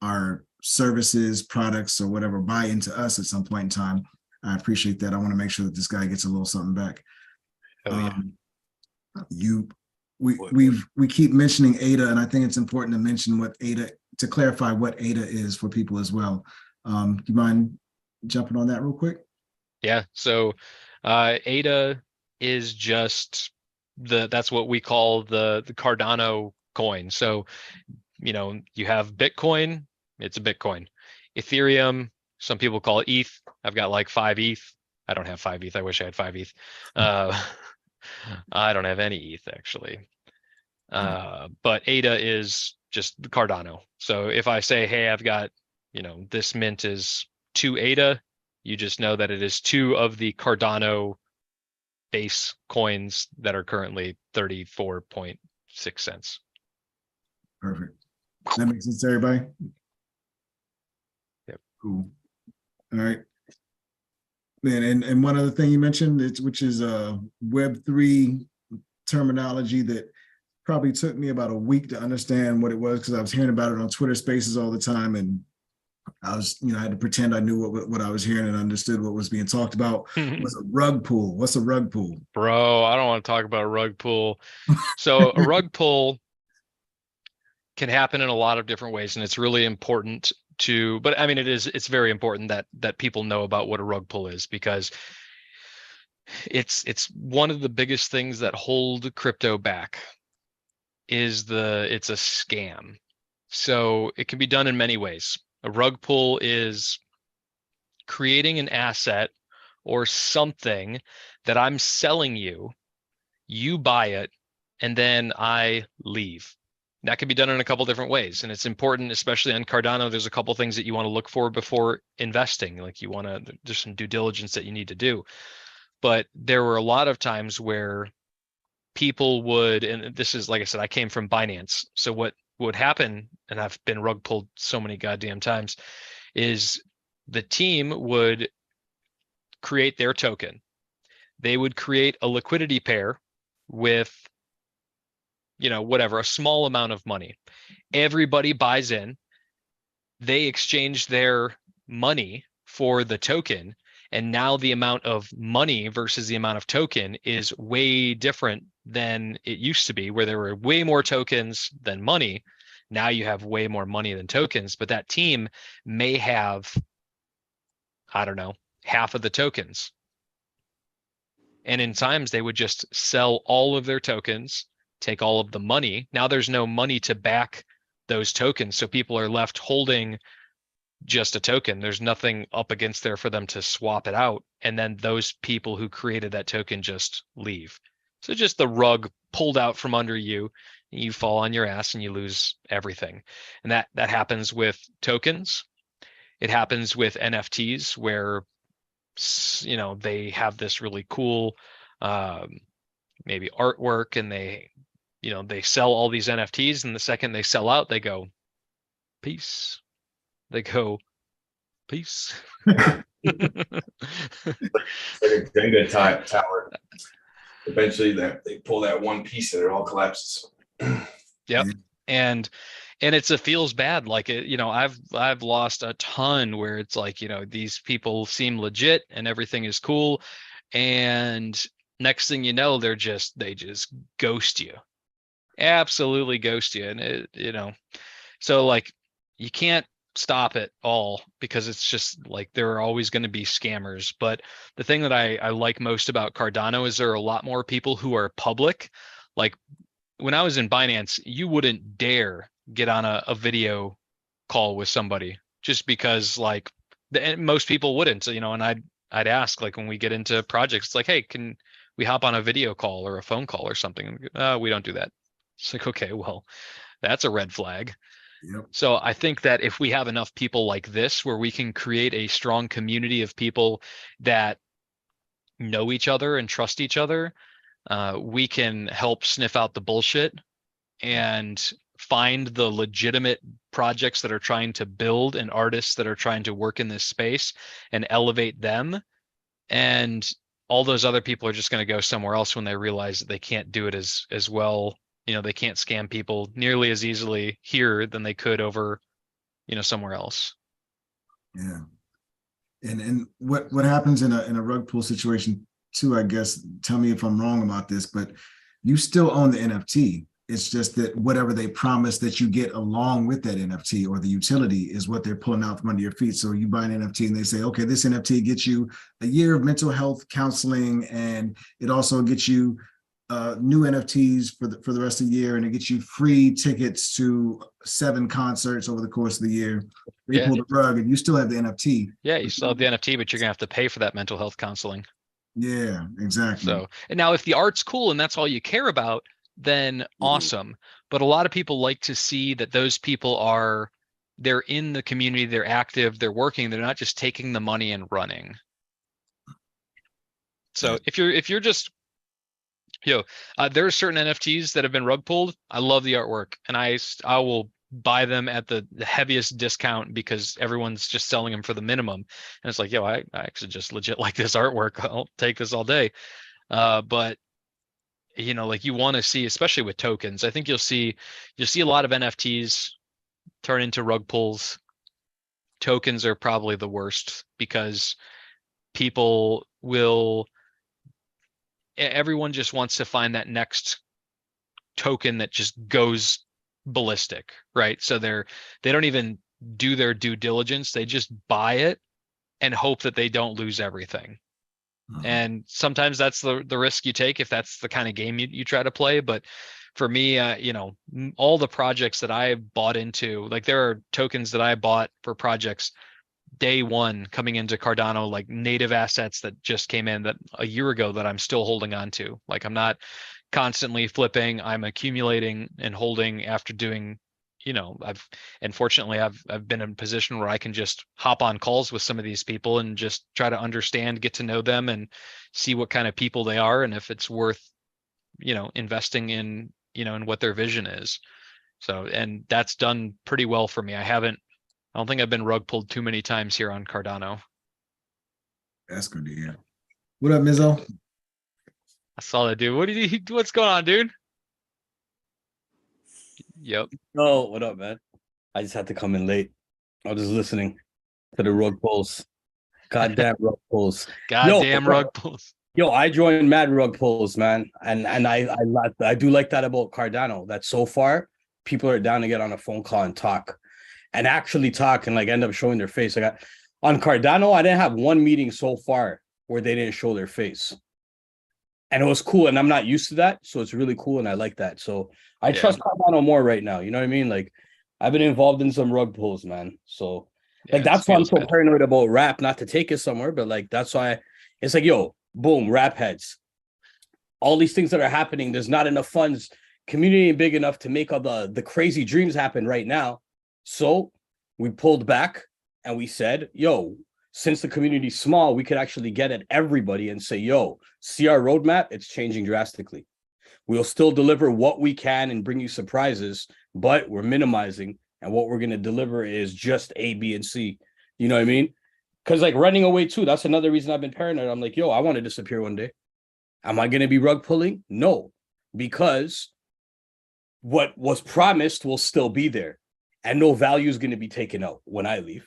our services, products, or whatever, buy into us at some point in time. I appreciate that. I want to make sure that this guy gets a little something back. Oh, yeah. We keep mentioning ADA, and I think it's important to mention what ADA, to clarify what ADA is for people as well. Do you mind jumping on that real quick? Yeah. So ADA is just that's what we call the Cardano coin. So, you have Bitcoin, it's a Bitcoin. Ethereum, some people call it ETH. I've got like 5 ETH. I don't have 5 ETH. I wish I had 5 ETH. I don't have any ETH actually. But ADA is just the Cardano. So if I say, hey, I've got, this mint is 2 ADA, you just know that it is 2 of the Cardano base coins that are currently 34.6 cents. Perfect. That makes sense to everybody? Yep. Cool. All right. And one other thing you mentioned, which is Web3 terminology that probably took me about a week to understand what it was, because I was hearing about it on Twitter Spaces all the time, and I was, I had to pretend I knew what I was hearing and understood what was being talked about. Was a rug pull. What's a rug pull? Bro, I don't want to talk about a rug pull. So a rug pull can happen in a lot of different ways, and it's really important but I mean, it's very important that people know about what a rug pull is, because it's one of the biggest things that hold crypto back. It's a scam. So it can be done in many ways. A rug pull is creating an asset or something that I'm selling you, you buy it, and then I leave. That can be done in a couple different ways. And it's important, especially on Cardano, there's a couple things that you want to look for before investing. Like there's some due diligence that you need to do. But there were a lot of times where people would, and this is, like I said, I came from Binance. So what would happen, and I've been rug pulled so many goddamn times, is the team would create their token. They would create a liquidity pair with, whatever, a small amount of money. Everybody buys in. They exchange their money for the token. And now the amount of money versus the amount of token is way different than it used to be, where there were way more tokens than money. Now you have way more money than tokens, but that team may have, I don't know, half of the tokens. And in times they would just sell all of their tokens, take all of the money. Now there's no money to back those tokens. So people are left holding just a token. There's nothing up against there for them to swap it out. And then those people who created that token just leave. So just the rug pulled out from under you, you fall on your ass and you lose everything. And that happens with tokens. It happens with NFTs, where, they have this really cool, maybe artwork, and they sell all these NFTs, and the second they sell out, they go, peace. They go, peace. It's like a Jenga tower. Eventually, they pull that one piece and it all collapses. Yep. And it feels bad. Like I've lost a ton where it's like, these people seem legit and everything is cool, and next thing you know, they just ghost you. Absolutely ghost you. And so like you can't stop it all, because it's just like there are always going to be scammers. But the thing that I like most about Cardano is there are a lot more people who are public. Like when I was in Binance, you wouldn't dare get on a video call with somebody, just because like most people wouldn't, and I'd ask, like when we get into projects, it's like, hey, can we hop on a video call or a phone call or something? We don't do that. It's like, okay, well, that's a red flag. Yep. So I think that if we have enough people like this, where we can create a strong community of people that know each other and trust each other, we can help sniff out the bullshit and find the legitimate projects that are trying to build and artists that are trying to work in this space and elevate them. And all those other people are just going to go somewhere else when they realize that they can't do it as well. You know, they can't scam people nearly as easily here than they could over, you know, somewhere else. Yeah. And what happens in a rug pull situation too, I guess, tell me if I'm wrong about this, but you still own the NFT. It's just that whatever they promise that you get along with that NFT or the utility is what they're pulling out from under your feet. So you buy an NFT and they say, okay, this NFT gets you a year of mental health counseling, and it also gets you new NFTs for the rest of the year, and it gets you free tickets to 7 concerts over the course of the year. They pull the rug, and you still have the NFT. Yeah, you still have the NFT, but you're gonna have to pay for that mental health counseling. Yeah, exactly. So, and now if the art's cool and that's all you care about, then awesome. But a lot of people like to see that those people they're in the community, they're active, they're working, they're not just taking the money and running. So if you're just, there are certain NFTs that have been rug pulled. I love the artwork, and I will buy them at the heaviest discount because everyone's just selling them for the minimum. And it's like, I actually just legit like this artwork. I'll take this all day. But you know, like you want to see, especially with tokens, I think you'll see a lot of NFTs turn into rug pulls. Tokens are probably the worst because everyone just wants to find that next token that just goes ballistic, right? So they don't even do their due diligence. They just buy it and hope that they don't lose everything. And sometimes that's the risk you take if that's the kind of game you try to play. But for me, all the projects that I bought into, like there are tokens that I bought for projects day one coming into Cardano, like native assets that just came in that a year ago that I'm still holding on to. Like I'm not constantly flipping, I'm accumulating and holding after doing, I've been in a position where I can just hop on calls with some of these people and just try to understand, get to know them and see what kind of people they are and if it's worth, investing in, in what their vision is. So, and that's done pretty well for me. I don't think I've been rug pulled too many times here on Cardano. That's good to hear. What up, Mizzo? I saw that, dude. What's going on, dude? Yep. Oh, what up, man? I just had to come in late. I was just listening to the rug pulls. Goddamn rug pulls. Goddamn rug pulls. Yo, I joined mad rug pulls, man. And I do like that about Cardano, that so far people are down to get on a phone call and talk. And actually talk and like end up showing their face. On Cardano, I didn't have one meeting so far where they didn't show their face. And it was cool. And I'm not used to that. So it's really cool. And I like that. So I trust Cardano more right now. You know what I mean? Like I've been involved in some rug pulls, man. So like that's why I'm so paranoid about rap, not to take it somewhere, but like that's why it's like, yo, boom, rap heads. All these things that are happening, there's not enough funds, community big enough to make all the crazy dreams happen right now. So we pulled back and we said, yo, since the community's small, we could actually get at everybody and say, yo, see our roadmap, it's changing drastically. We'll still deliver what we can and bring you surprises, but we're minimizing. And what we're going to deliver is just A, B, and C. You know what I mean? Because like running away too, that's another reason I've been paranoid. I'm like, yo, I want to disappear one day. Am I going to be rug pulling? No, because what was promised will still be there. And no value is going to be taken out when I leave.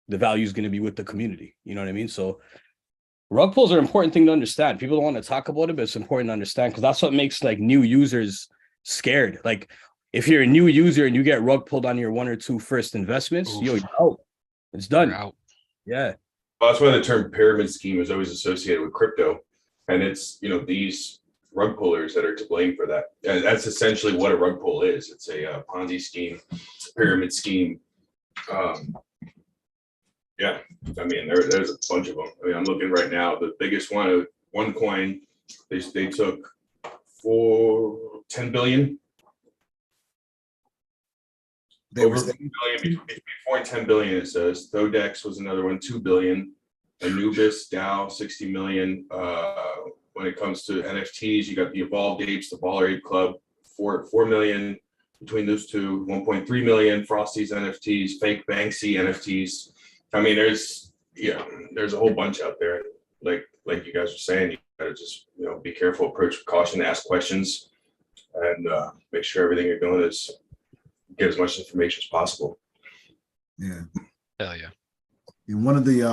The value is going to be with the community. You know what I mean? So rug pulls are an important thing to understand. People don't want to talk about it, but it's important to understand because that's what makes like new users scared. Like if you're a new user and you get rug pulled on your 1 or 2 first investments, yo, you're out. It's done. Out. Yeah. Well, that's why the term pyramid scheme is always associated with crypto. And it's, these rug pullers that are to blame for that. And that's essentially what a rug pull is. It's a Ponzi scheme, pyramid scheme. Yeah, I mean, there's a bunch of them. I mean, I'm looking right now. The biggest one coin, they took 10 billion. They Over were 4 saying, billion, between 4 and 10 billion, it says. Thodex was another one, 2 billion. Anubis, DAO, 60 million. When it comes to NFTs, you got the Evolved Apes, the Baller Ape Club, 4 million between those two, 1.3 million. Frosty's NFTs, fake Banksy NFTs. I mean, there's a whole bunch out there. Like you guys are saying, you gotta just be careful, approach with caution, ask questions, and make sure everything you're doing is get as much information as possible. yeah. Hell yeah. And one of the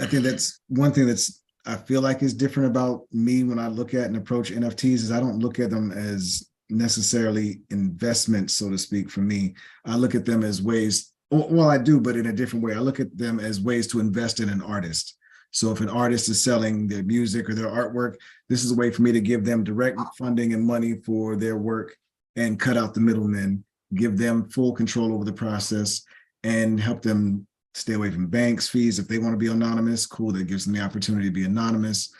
I think that's one thing that's I feel like is different about me when I look at and approach NFTs is I don't look at them as necessarily investments, so to speak. For me, I look at them as ways, well, I do, but in a different way. I look at them as ways to invest in an artist. So if an artist is selling their music or their artwork, this is a way for me to give them direct funding and money for their work and cut out the middlemen, give them full control over the process, and help them stay away from banks, fees. If they want to be anonymous, cool, that gives them the opportunity to be anonymous.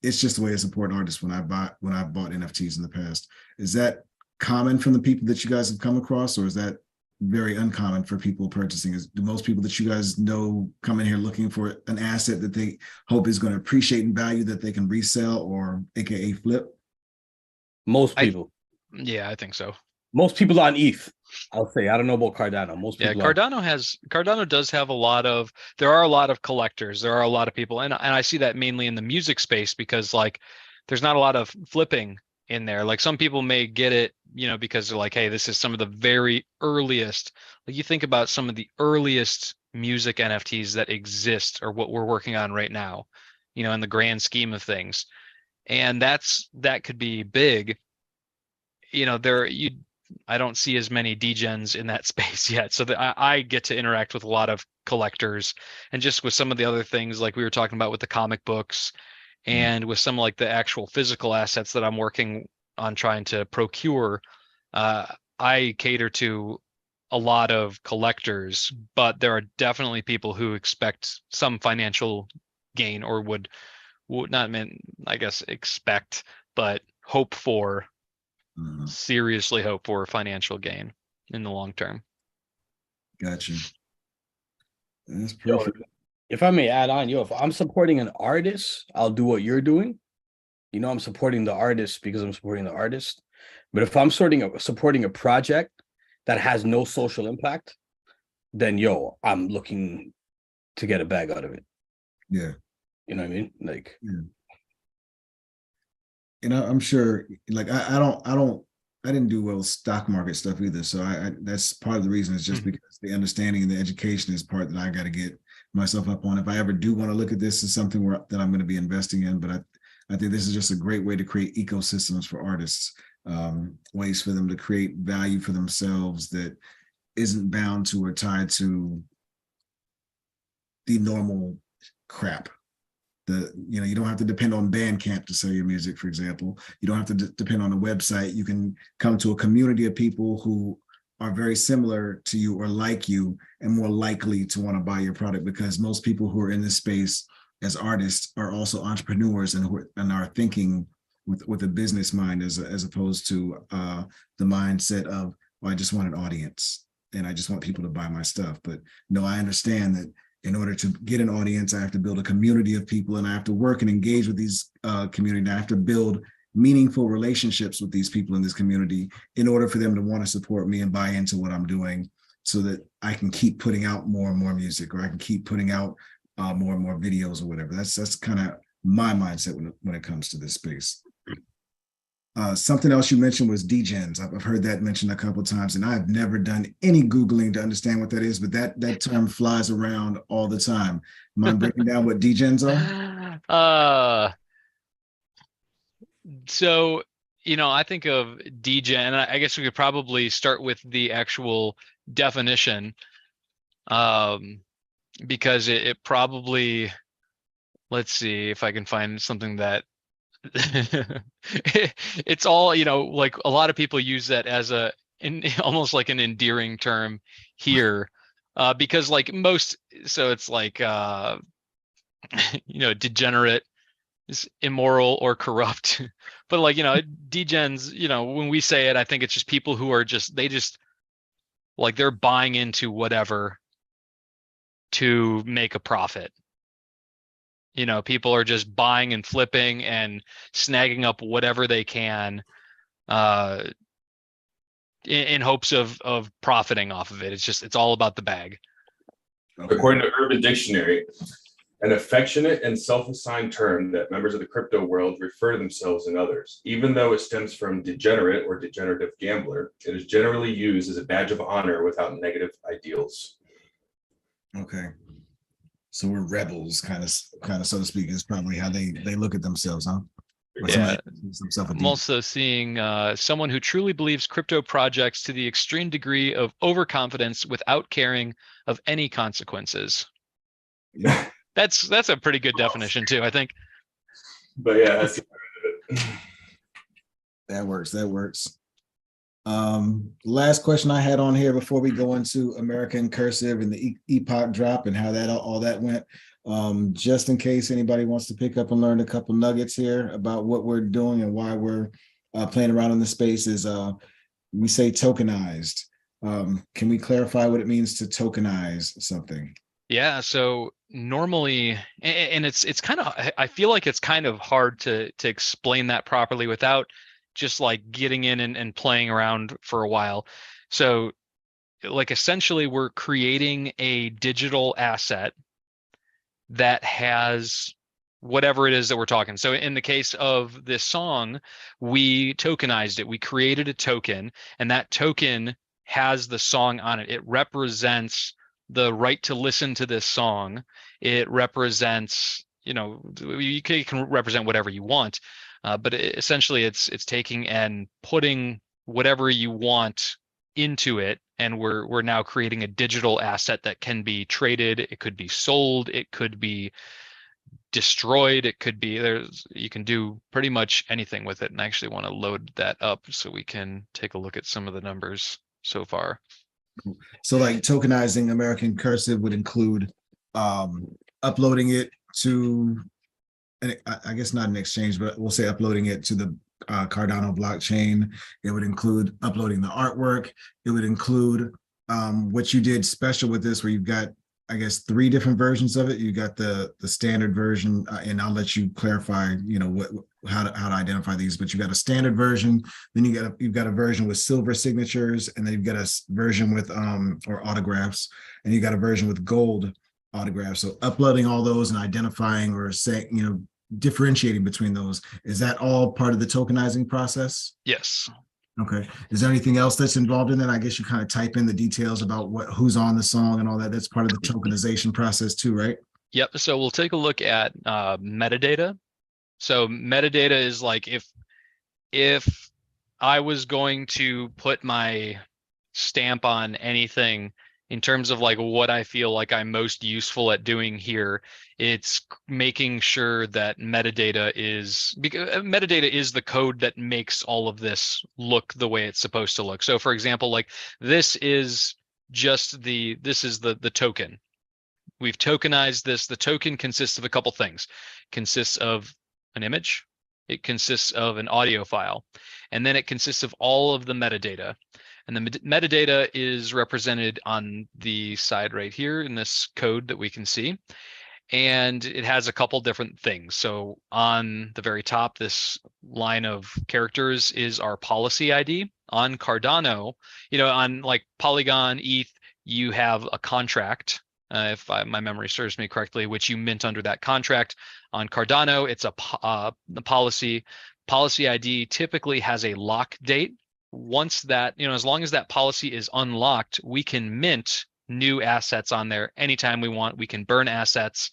It's just a way to support artists when I bought NFTs in the past. Is that common from the people that you guys have come across, or is that very uncommon for people purchasing? Do most people that you guys know come in here looking for an asset that they hope is going to appreciate and value that they can resell or AKA flip? Most people. Yeah, I think so. Most people on ETH, I'll say. I don't know about Cardano. Most people. Yeah, Cardano does have there are a lot of collectors. There are a lot of people, and I see that mainly in the music space because like there's not a lot of flipping in there. Like some people may get it, because they're like, hey, this is some of the very earliest. Like you think about some of the earliest music NFTs that exist or what we're working on right now, in the grand scheme of things. And that could be big. I don't see as many degens in that space yet. So I get to interact with a lot of collectors, and just with some of the other things like we were talking about with the comic books and with some like the actual physical assets that I'm working on trying to procure. I cater to a lot of collectors, but there are definitely people who expect some financial gain or would not mean, I guess, expect, but hope for. Seriously hope for financial gain in the long term. Gotcha. That's perfect. If I may add on, if I'm supporting an artist, I'll do what you're doing. I'm supporting the artist because I'm supporting the artist. But if I'm supporting a project that has no social impact, then I'm looking to get a bag out of it. Yeah. You know what I mean? Like, yeah. And I'm sure, like I didn't do well with stock market stuff either. So that's part of the reason is just because the understanding and the education is part that I got to get myself up on. If I ever do want to look at this as something that I'm going to be investing in, but I think this is just a great way to create ecosystems for artists, ways for them to create value for themselves that isn't bound to or tied to the normal crap. You don't have to depend on Bandcamp to sell your music, for example. You don't have to depend on a website. You can come to a community of people who are very similar to you or like you and more likely to want to buy your product, because most people who are in this space as artists are also entrepreneurs and are thinking with a business mind as opposed to the mindset of, well, I just want an audience and I just want people to buy my stuff. But no, I understand that in order to get an audience, I have to build a community of people, and I have to work and engage with these community. I have to build meaningful relationships with these people in this community in order for them to want to support me and buy into what I'm doing, so that I can keep putting out more and more music, or I can keep putting out more and more videos or whatever. That's kind of my mindset when it comes to this space. Something else you mentioned was degens. I've heard that mentioned a couple of times, and I've never done any Googling to understand what that is, but that term flies around all the time. Mind breaking down what degens are? So, I think of degen, I guess we could probably start with the actual definition, because it probably, let's see if I can find something that it's all, like a lot of people use that as almost like an endearing term here. Because like most, so it's like degenerate, is immoral or corrupt. But like, degens, when we say it, I think it's just people who are they just like they're buying into whatever to make a profit. People are just buying and flipping and snagging up whatever they can uh in hopes of profiting off of it. It's all about the bag. Okay. According to Urban Dictionary, an affectionate and self-assigned term that members of the crypto world refer to themselves and others. Even though it stems from degenerate or degenerative gambler, it is generally used as a badge of honor without negative ideals. Okay. So we're rebels, kind of, so to speak, is probably how they look at themselves, huh? Or Yeah. somebody calls themselves a I'm also seeing someone who truly believes crypto projects to the extreme degree of overconfidence without caring of any consequences. Yeah. That's a pretty good definition too, I think. But yeah, that's That works. Last question I had on here before we go into American Cursive and the Epoch drop and how that all that went. Just in case anybody wants to pick up and learn a couple nuggets here about what we're doing and why we're playing around in the space is we say tokenized. Can we clarify what it means to tokenize something? Yeah, so normally, and it's kind of, I feel like it's kind of hard to explain that properly without just like getting in and playing around for a while. So like essentially we're creating a digital asset that has whatever it is that we're talking. So in the case of this song, we tokenized it. We created a token, and that token has the song on it. It represents the right to listen to this song. It represents, you can represent whatever you want, but essentially it's taking and putting whatever you want into it, and we're now creating a digital asset that can be traded. It could be sold. It could be destroyed. It could be you can do pretty much anything with it. And I actually want to load that up so we can take a look at some of the numbers so far. So like tokenizing American Cursive would include uploading it to, I guess not an exchange, but we'll say uploading it to the Cardano blockchain. It would include uploading the artwork. It would include what you did special with this, where you've got, I guess, 3 different versions of it. You got the standard version, and I'll let you clarify, how to identify these. But you got a standard version, then you've got a version with silver signatures, and then you've got a version with or autographs, and you got a version with gold autographs. So uploading all those and identifying or saying, differentiating between those, is that all part of the tokenizing process? Yes. Okay. Is there anything else that's involved in that? I guess you kind of type in the details about who's on the song and all that. That's part of the tokenization process too, right? Yep. So we'll take a look at metadata. So metadata is like if I was going to put my stamp on anything in terms of like what I feel like I'm most useful at doing here, it's making sure that metadata is, because metadata is the code that makes all of this look the way it's supposed to look. So for example, like this is just this is the token. We've tokenized this. The token consists of a couple things. Consists of an image, it consists of an audio file, and then it consists of all of the metadata. And the metadata is represented on the side right here in this code that we can see. And it has a couple different things. So on the very top, this line of characters is our policy ID. On Cardano, on like Polygon, ETH, you have a contract, if my memory serves me correctly, which you mint under that contract. On Cardano, it's the policy. Policy ID typically has a lock date. Once that, as long as that policy is unlocked, we can mint new assets on there anytime we want. We can burn assets.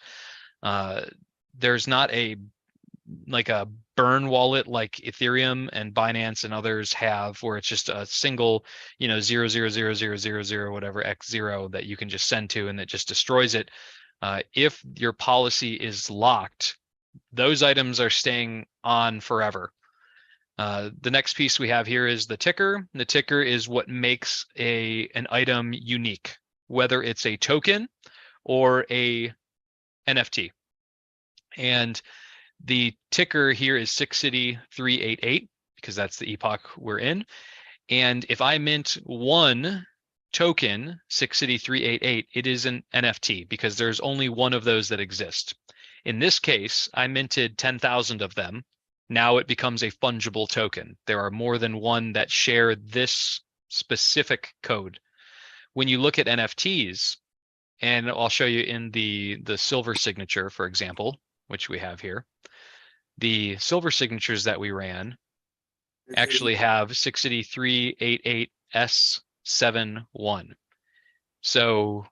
There's not a burn wallet like Ethereum and Binance and others have, where it's just a single, 0.00000 whatever X0 that you can just send to, and it just destroys it. If your policy is locked, those items are staying on forever. The next piece we have here is the ticker. The ticker is what makes an item unique. whether it's a token or a NFT. And the ticker here is 6city388 because that's the epoch we're in. And if I mint one token, 6city388, it is an NFT because there's only one of those that exist. In this case, I minted 10,000 of them. Now it becomes a fungible token. There are more than one that share this specific code. When you look at NFTs, and I'll show you in the silver signature, for example, which we have here, the silver signatures that we ran actually have 6city388S71. So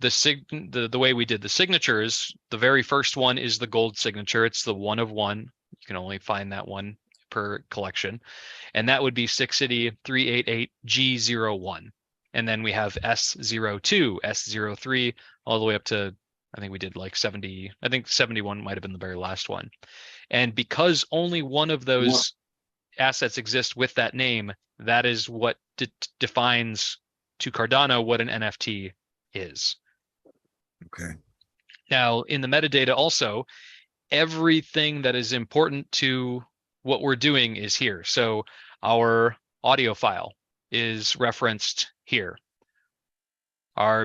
the way we did the signatures, the very first one is the gold signature. It's the one of one. You can only find that one per collection. And that would be 6city388G01. And then we have S02, S03, all the way up to, I think we did like 70, I think 71 might have been the very last one. And because only one of those assets exist with that name, that is what defines to Cardano what an NFT is. Okay. Now, in the metadata also, everything that is important to what we're doing is here. So our audio file is referenced here.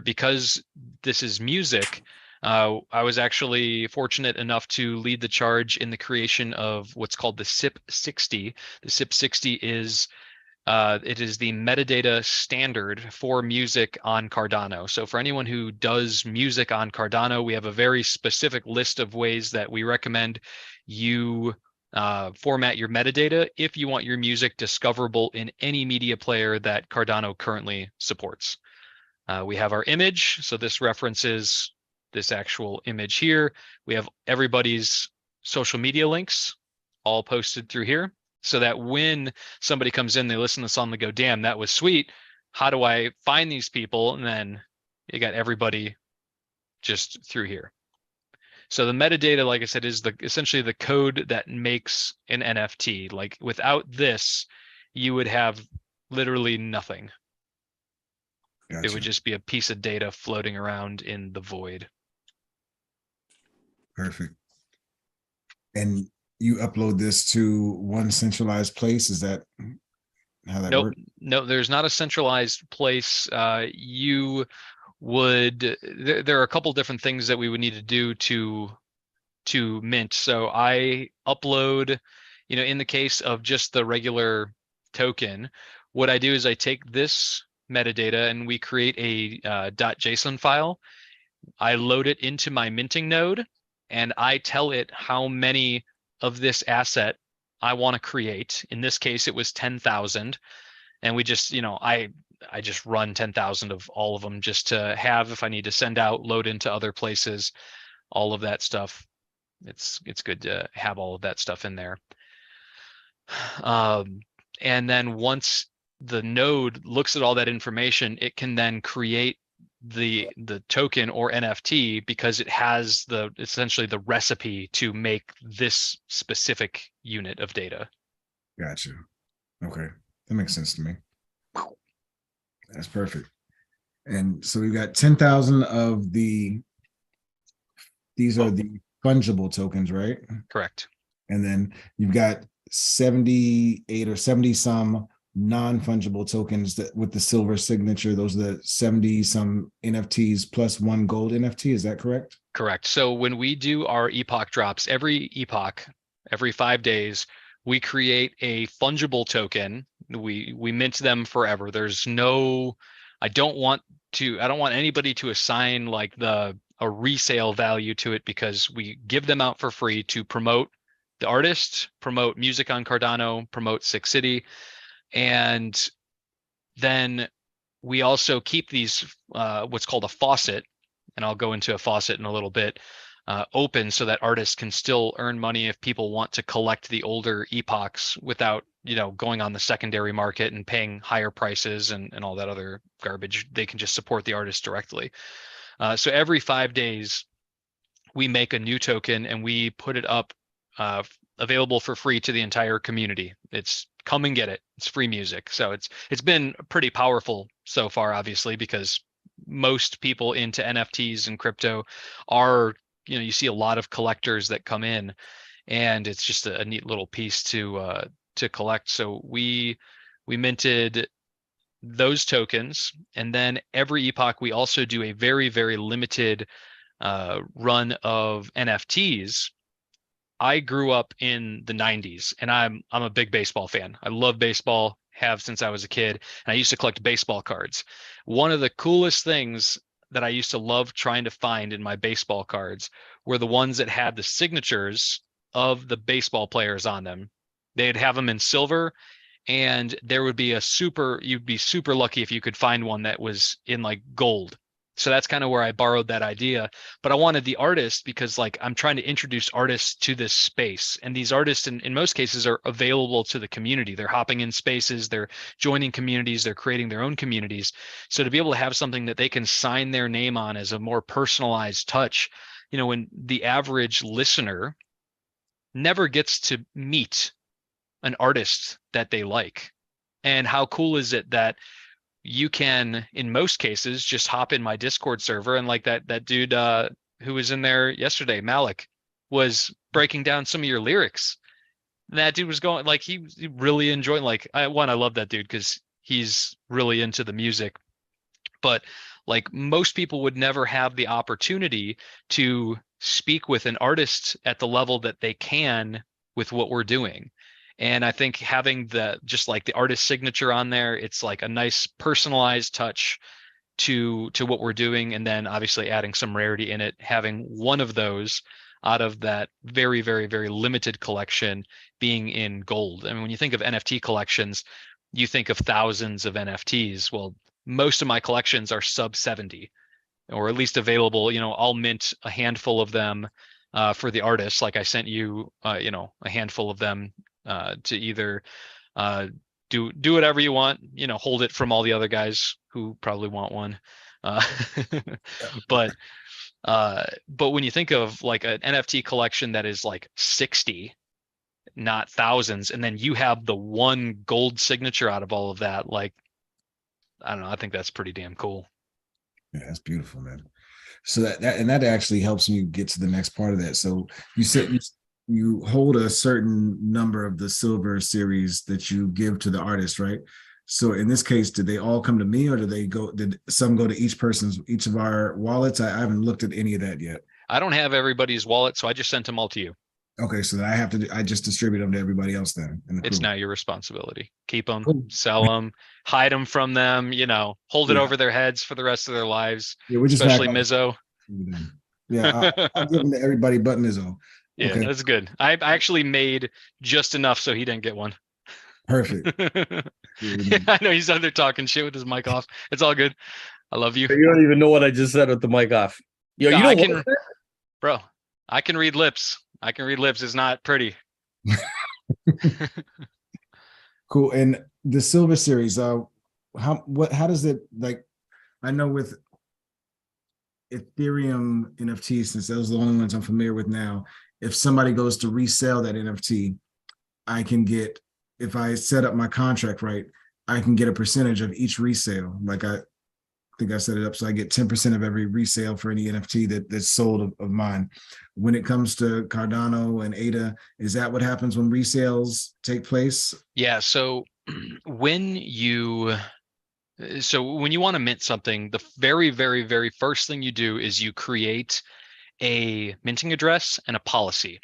Because this is music, I was actually fortunate enough to lead the charge in the creation of what's called the SIP60. The SIP60 is it is the metadata standard for music on Cardano. So for anyone who does music on Cardano, we have a very specific list of ways that we recommend you format your metadata if you want your music discoverable in any media player that Cardano currently supports. We have our image. So this references this actual image here. We have everybody's social media links all posted through here, so that when somebody comes in, they listen to the song, they go, damn, that was sweet. How do I find these people? And then you got everybody just through here. So the metadata, like I said, is essentially the code that makes an NFT. Like without this, you would have literally nothing. Gotcha. It would just be a piece of data floating around in the void. Perfect. And you upload this to one centralized place? Is that how that works? No, there's not a centralized place. You would, there are a couple different things that we would need to do to mint. So I upload, in the case of just the regular token, what I do is I take this metadata and we create a .json file. I load it into my minting node and I tell it how many of this asset I want to create. In this case, it was 10,000. And we just, I just run 10,000 of all of them just to have, if I need to send out, load into other places, all of that stuff. It's good to have all of that stuff in there. And then once the node looks at all that information, it can then create the token or NFT because it has essentially the recipe to make this specific unit of data. Gotcha. Okay. That makes sense to me. That's perfect. And so we've got 10,000 of these are the fungible tokens, right? Correct. And then you've got 78 or 70 some non-fungible tokens that with the silver signature. Those are the 70 some NFTs plus one gold NFT. Is that correct? Correct. So when we do our epoch drops, every epoch, every 5 days, we create a fungible token. We mint them forever. There's no, I don't want anybody to assign like a resale value to it because we give them out for free to promote the artist, promote music on Cardano, promote Six City. And then we also keep these, what's called a faucet, and I'll go into a faucet in a little bit, open so that artists can still earn money if people want to collect the older epochs without, going on the secondary market and paying higher prices and all that other garbage. They can just support the artist directly. So every 5 days, we make a new token and we put it up available for free to the entire community. It's come and get it. It's free music. So it's been pretty powerful so far, obviously, because most people into NFTs and crypto are, you see a lot of collectors that come in, and it's just a neat little piece to collect. So we minted those tokens, and then every epoch we also do a very, very limited run of NFTs. I grew up in the 90s, and I'm a big baseball fan. I love baseball, have since I was a kid, and I used to collect baseball cards. One of the coolest things that I used to love trying to find in my baseball cards were the ones that had the signatures of the baseball players on them. They'd have them in silver, and there would be you'd be super lucky if you could find one that was in like gold. So that's kind of where I borrowed that idea. But I wanted the artist because like I'm trying to introduce artists to this space. And these artists in most cases are available to the community. They're hopping in spaces, they're joining communities, they're creating their own communities. So to be able to have something that they can sign their name on as a more personalized touch, when the average listener never gets to meet an artist that they like. And how cool is it that you can, in most cases, just hop in my Discord server, and like that dude who was in there yesterday, Malik, was breaking down some of your lyrics. And that dude was going like he really enjoyed. Like I love that dude because he's really into the music. But like most people would never have the opportunity to speak with an artist at the level that they can with what we're doing. And I think having just like the artist signature on there, it's like a nice personalized touch to what we're doing. And then obviously adding some rarity in it, having one of those out of that very, very, very limited collection being in gold. I mean, when you think of NFT collections, you think of thousands of NFTs. Well, most of my collections are sub 70, or at least available. I'll mint a handful of them for the artists. Like I sent you, a handful of them to either do whatever you want, hold it from all the other guys who probably want one. But when you think of like an NFT collection that is like 60, not thousands, and then you have the one gold signature out of all of that, like, I don't know, I think that's pretty damn cool. Yeah, that's beautiful, man. So that actually helps me get to the next part of that. So you said you hold a certain number of the silver series that you give to the artist, right? So in this case, did they all come to me, or did some go to each of our wallets? I haven't looked at any of that yet. I don't have everybody's wallet, so I just sent them all to you. Okay, so then I just distribute them to everybody else then. It's now your responsibility. Keep them, Cool. sell them, hide them from them, hold it over their heads for the rest of their lives, yeah, we're just especially Mizzo. Yeah, I'll give them to everybody but Mizzo. Yeah, okay. That's good. I actually made just enough so he didn't get one. Perfect. I know he's out there talking shit with his mic off. It's all good. I love you. You don't even know what I just said with the mic off. Yo, I can read lips. I can read lips. It's not pretty. Cool. And the silver series, how does it, like, I know with Ethereum NFTs, since those are the only ones I'm familiar with now, if somebody goes to resell that NFT, I can get, if I set up my contract right, I can get a percentage of each resale. Like I think I set it up so I get 10% of every resale for any NFT that's sold of mine. When it comes to Cardano and ADA, is that what happens when resales take place? Yeah. So when you want to mint something, the very, very, very first thing you do is you create a minting address and a policy.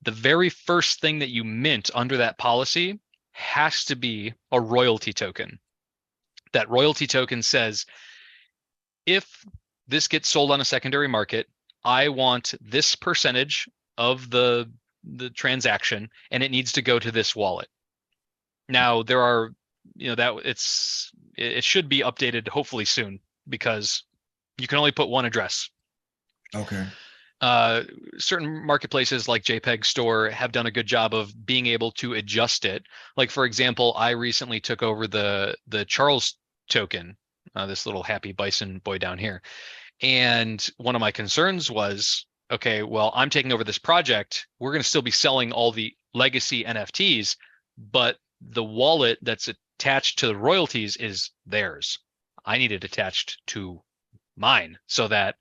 The very first thing that you mint under that policy has to be a royalty token. That royalty token says, if this gets sold on a secondary market, I want this percentage of the transaction, and it needs to go to this wallet. Now there are, it should be updated hopefully soon, because you can only put one address. Okay. Certain marketplaces like JPEG Store have done a good job of being able to adjust it. Like, for example, I recently took over the Charles token, this little happy bison boy down here. And one of my concerns was, okay, well, I'm taking over this project. We're going to still be selling all the legacy NFTs, but the wallet that's attached to the royalties is theirs. I need it attached to mine so that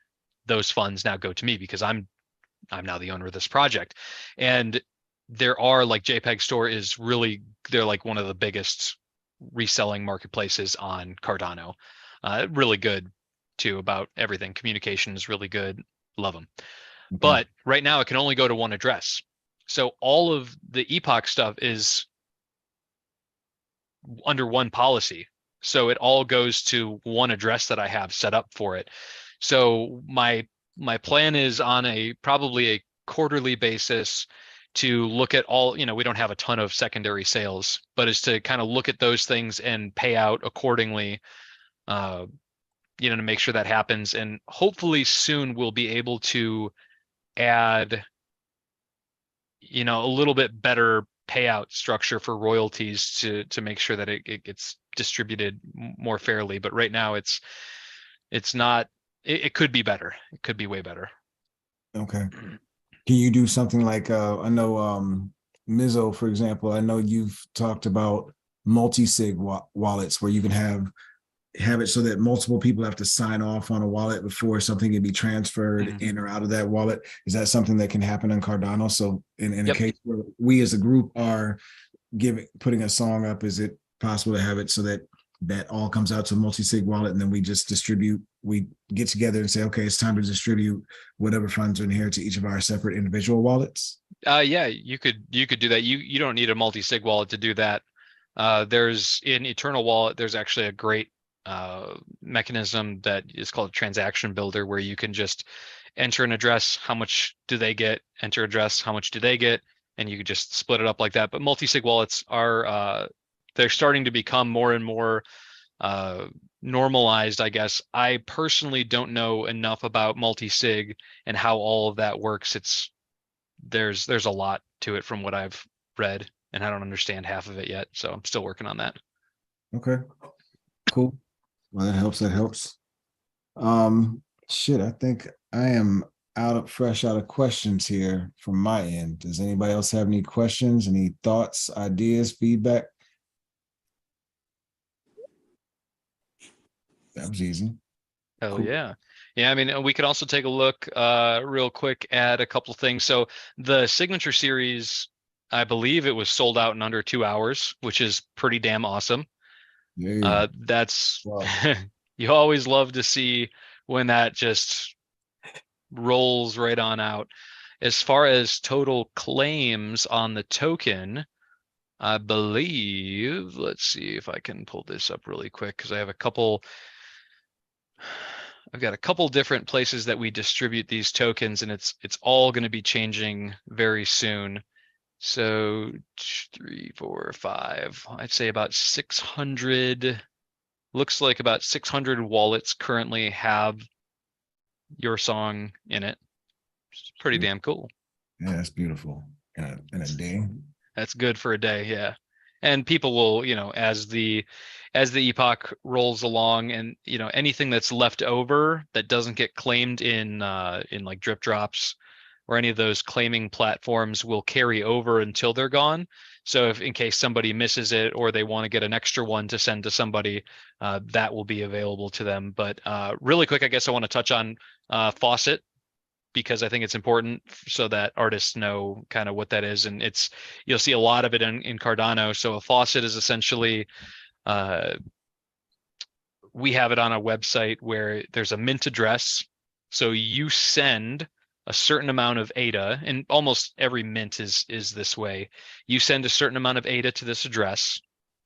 those funds now go to me because I'm now the owner of this project. And there are like JPEG Store is really, they're like one of the biggest reselling marketplaces on Cardano. Really good too about everything. Communication is really good. Love them. Okay. But right now it can only go to one address. So all of the Epoch stuff is under one policy. So it all goes to one address that I have set up for it. So my plan is on probably a quarterly basis to look at all, we don't have a ton of secondary sales, but is to kind of look at those things and pay out accordingly, to make sure that happens. And hopefully soon we'll be able to add, a little bit better payout structure for royalties to make sure that it gets distributed more fairly. But right now it's not, it could be better. It could be way better. Okay. Can you do something like, I know Mizzo, for example, I know you've talked about multi-sig wallets where you can have it so that multiple people have to sign off on a wallet before something can be transferred in or out of that wallet. Is that something that can happen in Cardano? So in a case where we as a group are putting a song up, is it possible to have it so that all comes out to a multi-sig wallet and then we just distribute, we get together and say, okay, it's time to distribute whatever funds are in here to each of our separate individual wallets? Yeah, you could do that. You don't need a multi-sig wallet to do that. There's in Eternal Wallet, there's actually a great mechanism that is called a transaction builder, where you can just enter an address, how much do they get, enter address, how much do they get, and you can just split it up like that. But multi-sig wallets are they're starting to become more and more normalized, I guess. I personally don't know enough about multi-sig and how all of that works. There's a lot to it from what I've read, and I don't understand half of it yet, so I'm still working on that. Okay, cool. Well, that helps. Shit, I think I am fresh out of questions here from my end. Does anybody else have any questions, any thoughts, ideas, feedback? That was easy. Oh, Cool. yeah. Yeah, I mean, we could also take a look real quick at a couple of things. So the Signature Series, I believe it was sold out in under 2 hours, which is pretty damn awesome. Yeah. That's Wow. you always love to see when that just rolls right on out. As far as total claims on the token, I believe, let's see if I can pull this up really quick because I've got a couple different places that we distribute these tokens, and it's all going to be changing very soon. So 3, 4, 5, I'd say about 600, looks like about 600 wallets currently have your song in it. It's pretty damn cool. Yeah, that's beautiful. In a day. That's good for a day, yeah. And people will, as the epoch rolls along, and anything that's left over that doesn't get claimed in like drip drops or any of those claiming platforms will carry over until they're gone. So if in case somebody misses it or they want to get an extra one to send to somebody, that will be available to them. But really quick, I guess I want to touch on Faucet, because I think it's important so that artists know kind of what that is. And you'll see a lot of it in Cardano. So a faucet is essentially, we have it on a website where there's a mint address. So you send a certain amount of ADA, and almost every mint is this way. You send a certain amount of ADA to this address,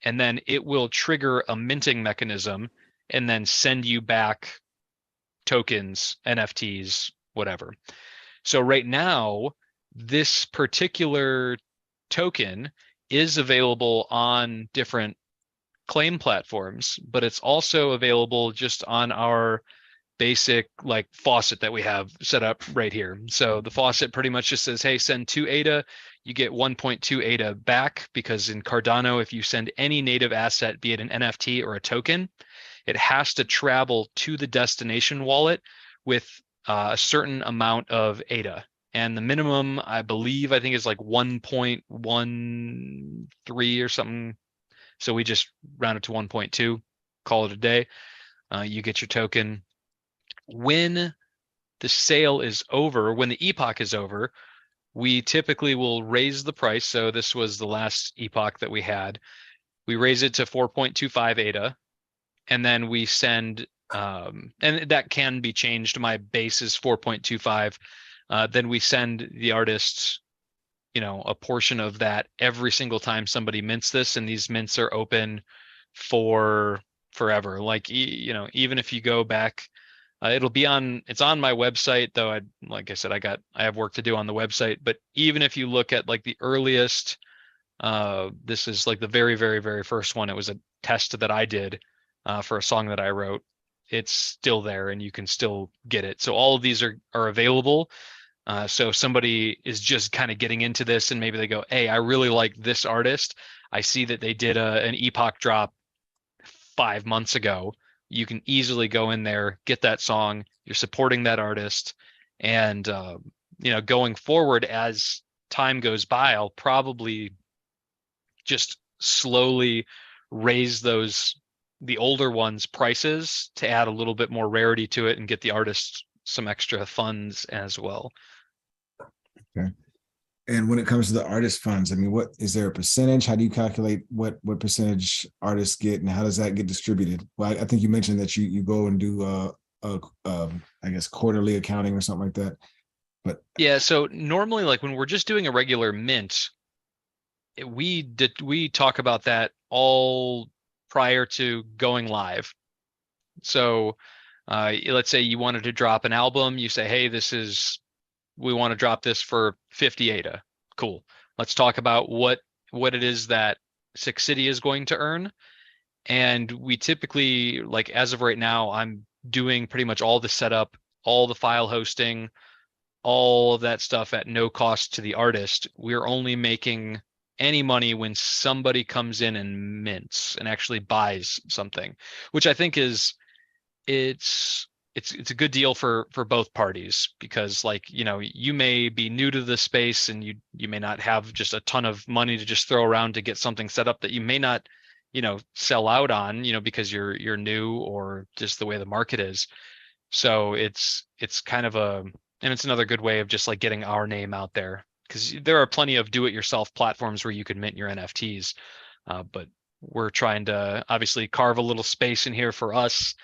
and then it will trigger a minting mechanism and then send you back tokens, NFTs, whatever. So right now, this particular token is available on different claim platforms, but it's also available just on our basic like faucet that we have set up right here. So the faucet pretty much just says, hey, send 2 ADA, you get 1.2 ADA back, because in Cardano, if you send any native asset, be it an NFT or a token, it has to travel to the destination wallet with a certain amount of ADA. And the minimum, I think is like 1.13 or something. So we just round it to 1.2, call it a day. You get your token. When the sale is over, when the epoch is over, we typically will raise the price. So this was the last epoch that we had. We raise it to 4.25 ADA, and then we send, and that can be changed. My base is 4.25. Then we send the artists, a portion of that every single time somebody mints this, and these mints are open for forever. Like, even if you go back, it's on my website, though. Like I said, I have work to do on the website, but even if you look at like the earliest, this is like the very, very, very first one. It was a test that I did for a song that I wrote. It's still there and you can still get it. So all of these are available. So if somebody is just kind of getting into this and maybe they go, hey, I really like this artist. I see that they did an epoch drop 5 months ago. You can easily go in there, get that song. You're supporting that artist. And, going forward as time goes by, I'll probably just slowly raise the older ones' prices to add a little bit more rarity to it and get the artists some extra funds as well. Okay. And when it comes to the artist funds, I mean, what is there a percentage? How do you calculate what percentage artists get, and how does that get distributed? Well, I think you mentioned that you go and do I guess quarterly accounting or something like that. But yeah, so normally, like when we're just doing a regular mint, we talk about that all prior to going live. So let's say you wanted to drop an album, you say, hey, we want to drop this for 50 ADA. Cool. Let's talk about what it is that Six City is going to earn. And we typically, like as of right now, I'm doing pretty much all the setup, all the file hosting, all of that stuff at no cost to the artist. We're only making any money when somebody comes in and mints and actually buys something, which I think it's a good deal for both parties, because like, you may be new to the space and you may not have just a ton of money to just throw around to get something set up that you may not, sell out on, because you're new or just the way the market is. So it's kind of and it's another good way of just like getting our name out there, because there are plenty of do-it-yourself platforms where you can mint your NFTs, but we're trying to obviously carve a little space in here for us,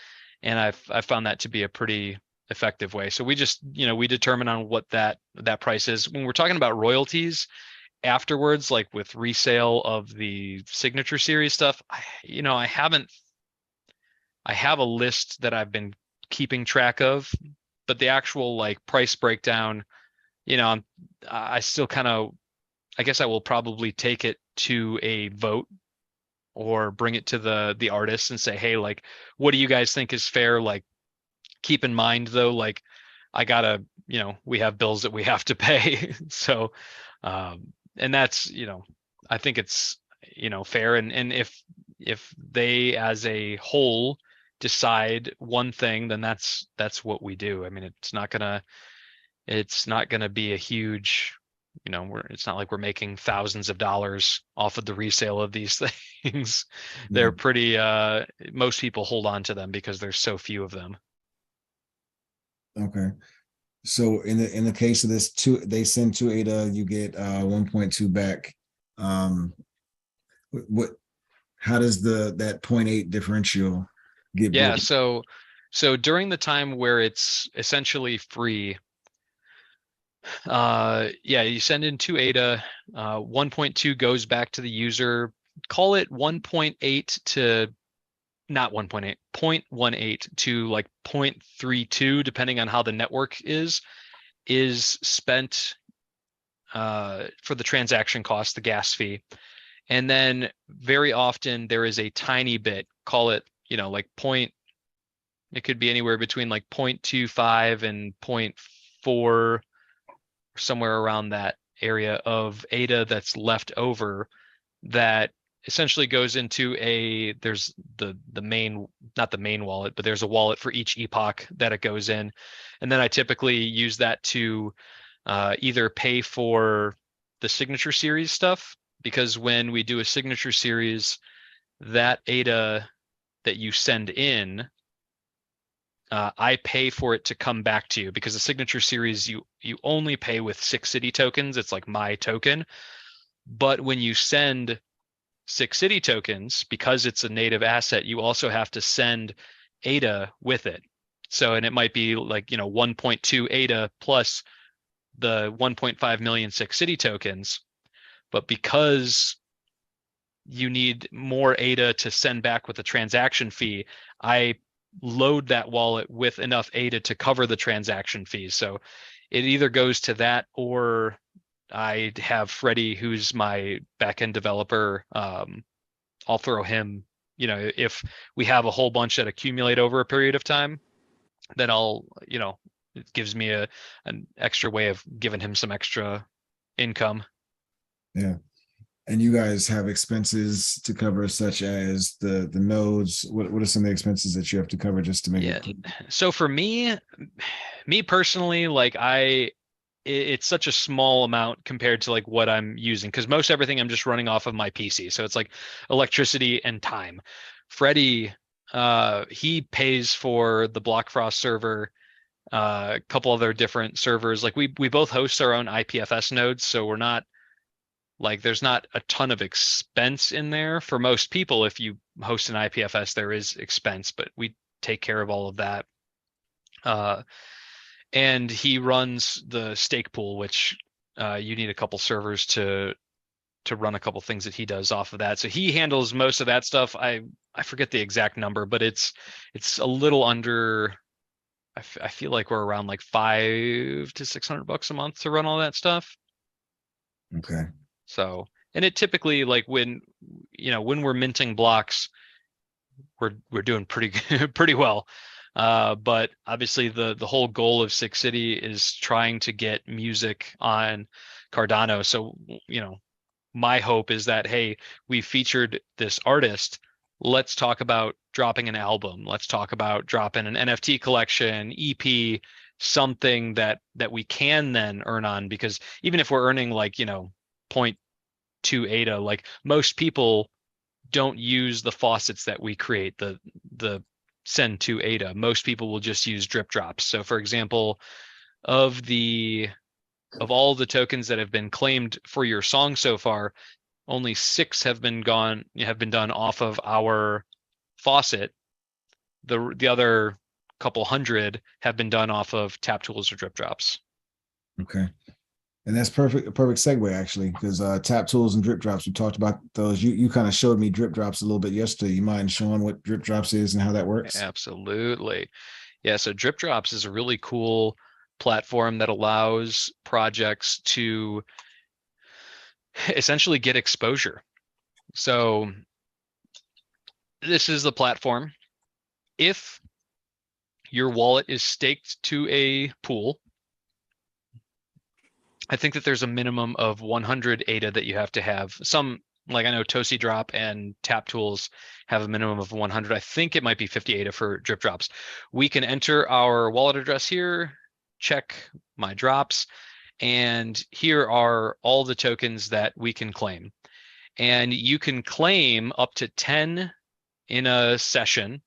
and I've found that to be a pretty effective way. So we just, we determine on what that price is. When we're talking about royalties afterwards, like with resale of the signature series stuff, I have a list that I've been keeping track of, but the actual like price breakdown, I still kind of, I guess I will probably take it to a vote or bring it to the artists and say, hey, like, what do you guys think is fair? Like, keep in mind though, like, I gotta, we have bills that we have to pay. So, and that's, I think it's, fair. And if they as a whole decide one thing, then that's what we do. I mean, it's not gonna be a huge, it's not like we're making thousands of dollars off of the resale of these things. They're pretty, most people hold on to them because there's so few of them. okay. So in the case of this, they send 2 ADA, you get 1.2 back. How does that 0.8 differential get Yeah, broken? so during the time where it's essentially free, you send in 2 ADA, 1.2 goes back to the user. Call it 1.8 to not 1.8, 0.18 to like 0.32, depending on how the network is spent for the transaction cost, the gas fee. And then very often there is a tiny bit, call it, like it could be anywhere between like 0.25 and 0.4, somewhere around that area of ADA that's left over, that essentially goes into there's the main, not the main wallet, but there's a wallet for each epoch that it goes in. And then I typically use that to either pay for the signature series stuff, because when we do a signature series, that ADA that you send in I pay for it to come back to you, because the signature series, you only pay with 6 city tokens. It's like my token. But when you send 6 city tokens, because it's a native asset, you also have to send ADA with it. So, and it might be like, 1.2 ADA plus the 1.5 million 6 city tokens. But because you need more ADA to send back with the transaction fee, I load that wallet with enough ADA to cover the transaction fees. So it either goes to that, or I have Freddie, who's my backend developer. I'll throw him, if we have a whole bunch that accumulate over a period of time, then it gives me an extra way of giving him some extra income. Yeah. And you guys have expenses to cover, such as the nodes. What are some of the expenses that you have to cover just to make it clear? So for me personally, like it's such a small amount compared to like what I'm using, because most everything I'm just running off of my PC. So it's like electricity and time. Freddie, he pays for the Blockfrost server, a couple other different servers. Like we both host our own IPFS nodes, so we're not like, there's not a ton of expense in there. For most people, if you host an IPFS, there is expense, but we take care of all of that. And he runs the stake pool, which you need a couple servers to run a couple things that he does off of that. So he handles most of that stuff. I forget the exact number, but it's a little under. I feel like we're around like $500 to $600 a month to run all that stuff. Okay. So, and it typically, like when we're minting blocks, we're doing pretty well. But obviously the whole goal of Six City is trying to get music on Cardano. So, my hope is that, hey, we featured this artist. Let's talk about dropping an album. Let's talk about dropping an NFT collection, EP, something that we can then earn on. Because even if we're earning like, 0.2 ADA, like most people don't use the faucets that we create, the send to ADA. Most people will just use drip drops. So for example, of all the tokens that have been claimed for your song so far, only 6 have been done off of our faucet. The other couple hundred have been done off of tap tools or drip drops. Okay. And that's a perfect segue, actually, because tap tools and drip drops, we talked about those. You kind of showed me drip drops a little bit yesterday. You mind showing what drip drops is and how that works? Absolutely. Yeah, so drip drops is a really cool platform that allows projects to essentially get exposure. So this is the platform. If your wallet is staked to a pool, I think that there's a minimum of 100 ADA that you have to have. Some, like I know Tosi Drop and Tap Tools have a minimum of 100. I think it might be 50 ADA for drip drops. We can enter our wallet address here, check my drops, and here are all the tokens that we can claim. And you can claim up to 10 in a session.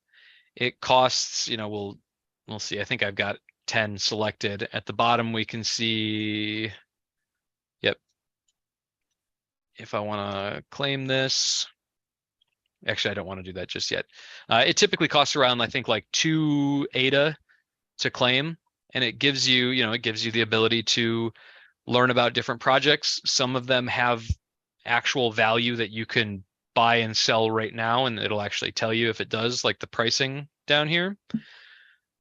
It costs, we'll see. I think I've got 10 selected. At the bottom, we can see, yep. If I want to claim this, actually, I don't want to do that just yet. It typically costs around, I think, like 2 ADA to claim, and it gives you, it gives you the ability to learn about different projects. Some of them have actual value that you can buy and sell right now, and it'll actually tell you if it does, like the pricing down here.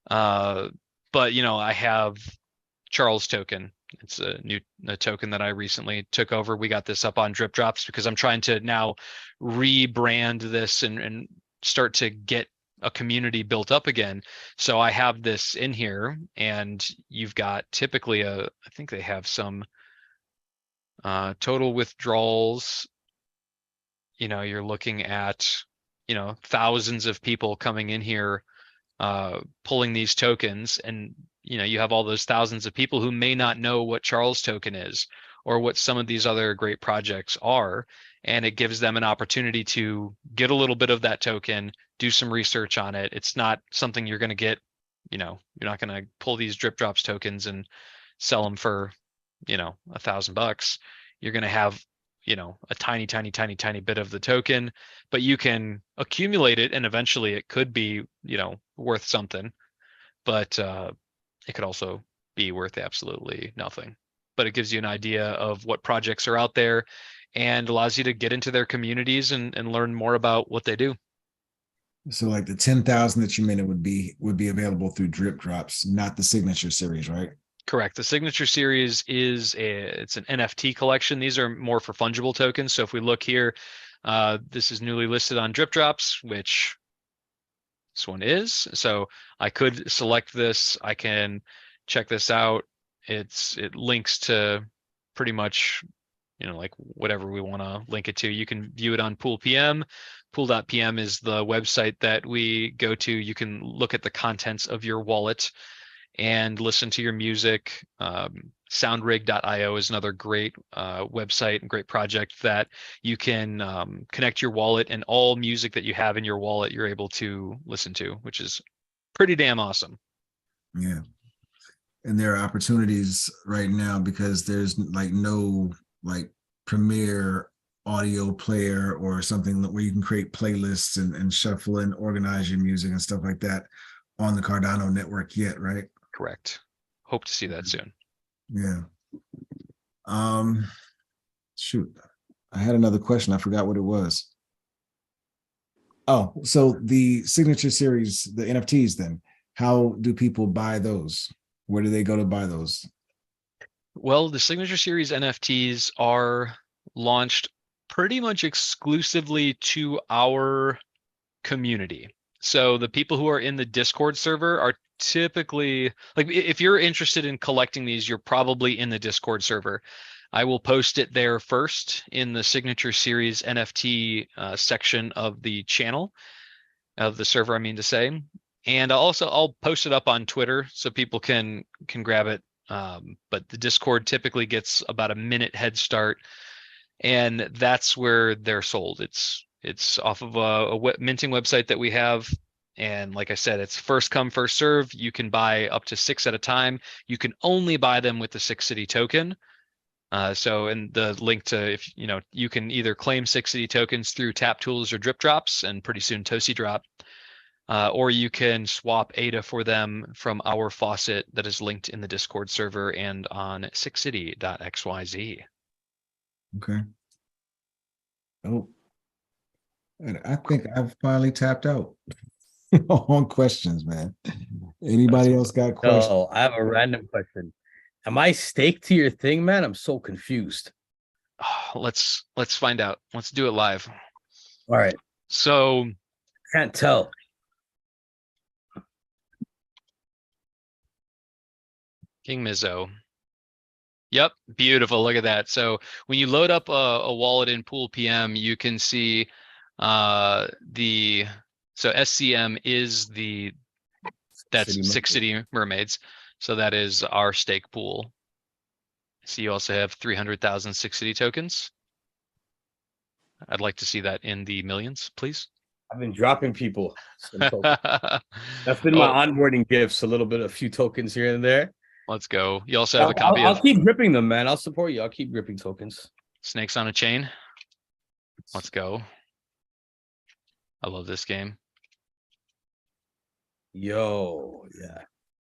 But I have Charles token. It's a token that I recently took over. We got this up on drip drops because I'm trying to now rebrand this and start to get a community built up again. So I have this in here, and you've got typically I think they have some total withdrawals. You're looking at, thousands of people coming in here, pulling these tokens, and you have all those thousands of people who may not know what Charles token is or what some of these other great projects are, and it gives them an opportunity to get a little bit of that token, do some research on it. It's not something you're going to get you know, you're not going to pull these drip drops tokens and sell them for, you know, $1,000. You're going to have, you know, a tiny bit of the token, but you can accumulate it and eventually it could be, you know, worth something, but it could also be worth absolutely nothing. But it gives you an idea of what projects are out there and allows you to get into their communities and learn more about what they do. So like the 10,000 that you mentioned would be available through drip drops, not the signature series, right? Correct. The signature series it's an NFT collection. These are more for fungible tokens. So if we look here, this is newly listed on drip drops, which this one is. So I could select this. I can check this out. It links to pretty much, you know, like whatever we want to link it to. You can view it on Pool PM. Pool.pm is the website that we go to. You can look at the contents of your wallet and listen to your music. Soundrig.io is another great website and great project that you can connect your wallet, and all music that you have in your wallet you're able to listen to, which is pretty damn awesome. Yeah. And there are opportunities right now because there's like no like premier audio player or something where you can create playlists and shuffle and organize your music and stuff like that on the Cardano network yet, right? Correct. Hope to see that soon. Yeah. Shoot. I had another question. I forgot what it was. Oh, so the signature series, the NFTs then, how do people buy those? Where do they go to buy those? Well, the signature series NFTs are launched pretty much exclusively to our community. So the people who are in the Discord server are typically, like, if you're interested in collecting these, you're probably in the Discord server. I will post it there first in the signature series NFT section of the channel, of the server, I mean to say. And I'll post it up on Twitter so people can grab it. But the Discord typically gets about a minute head start, and that's where they're sold. It's off of a minting website that we have. And like I said, it's first come, first serve. You can buy up to 6 at a time. You can only buy them with the 6 City token. So in the link to, if you know, you can either claim 6 City tokens through Tap Tools or Drip Drops, and pretty soon Tosi Drop, or you can swap ADA for them from our faucet that is linked in the Discord server and on 6city.xyz. Okay. Oh, and I think I've finally tapped out on questions, man. Anybody else got questions? So I have a random question. Am I staked to your thing, man? I'm so confused. Let's find out. Let's do it live. All right. So Can't tell. King Mizzo. Yep, beautiful. Look at that. So when you load up a wallet in Pool PM, you can see so SCM is that's City 6 City Mermaids. So that is our stake pool. So you also have 300,000 6 City tokens. I'd like to see that in the millions, please. I've been dropping people some tokens. That's been my onboarding gifts, a little bit, a few tokens here and there. Let's go. You also have a copy I'll of keep ripping them, man. I'll support you. I'll keep ripping tokens. Snakes on a Chain. Let's go. I love this game. Yo, yeah.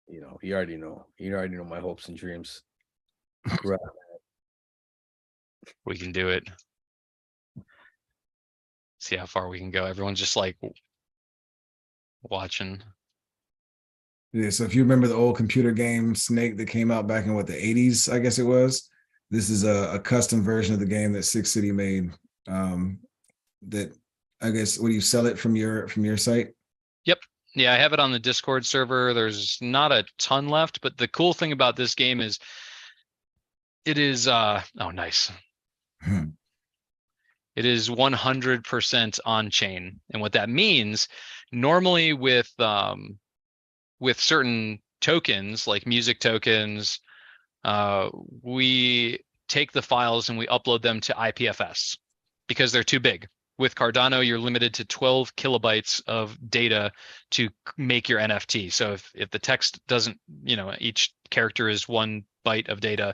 You know, you already know. You already know my hopes and dreams. Right. We can do it. See how far we can go. Everyone's just like watching. Yeah, so if you remember the old computer game Snake that came out back in what, the 80s, I guess it was. This is a custom version of the game that 6 City made. That I guess, what do you sell it from your site? Yep. Yeah, I have it on the Discord server. There's not a ton left, but the cool thing about this game is it is oh nice. It is 100% on chain. And what that means, normally with certain tokens like music tokens, we take the files and we upload them to IPFS because they're too big. with Cardano, you're limited to 12 kilobytes of data to make your NFT. So if the text doesn't, each character is 1 byte of data.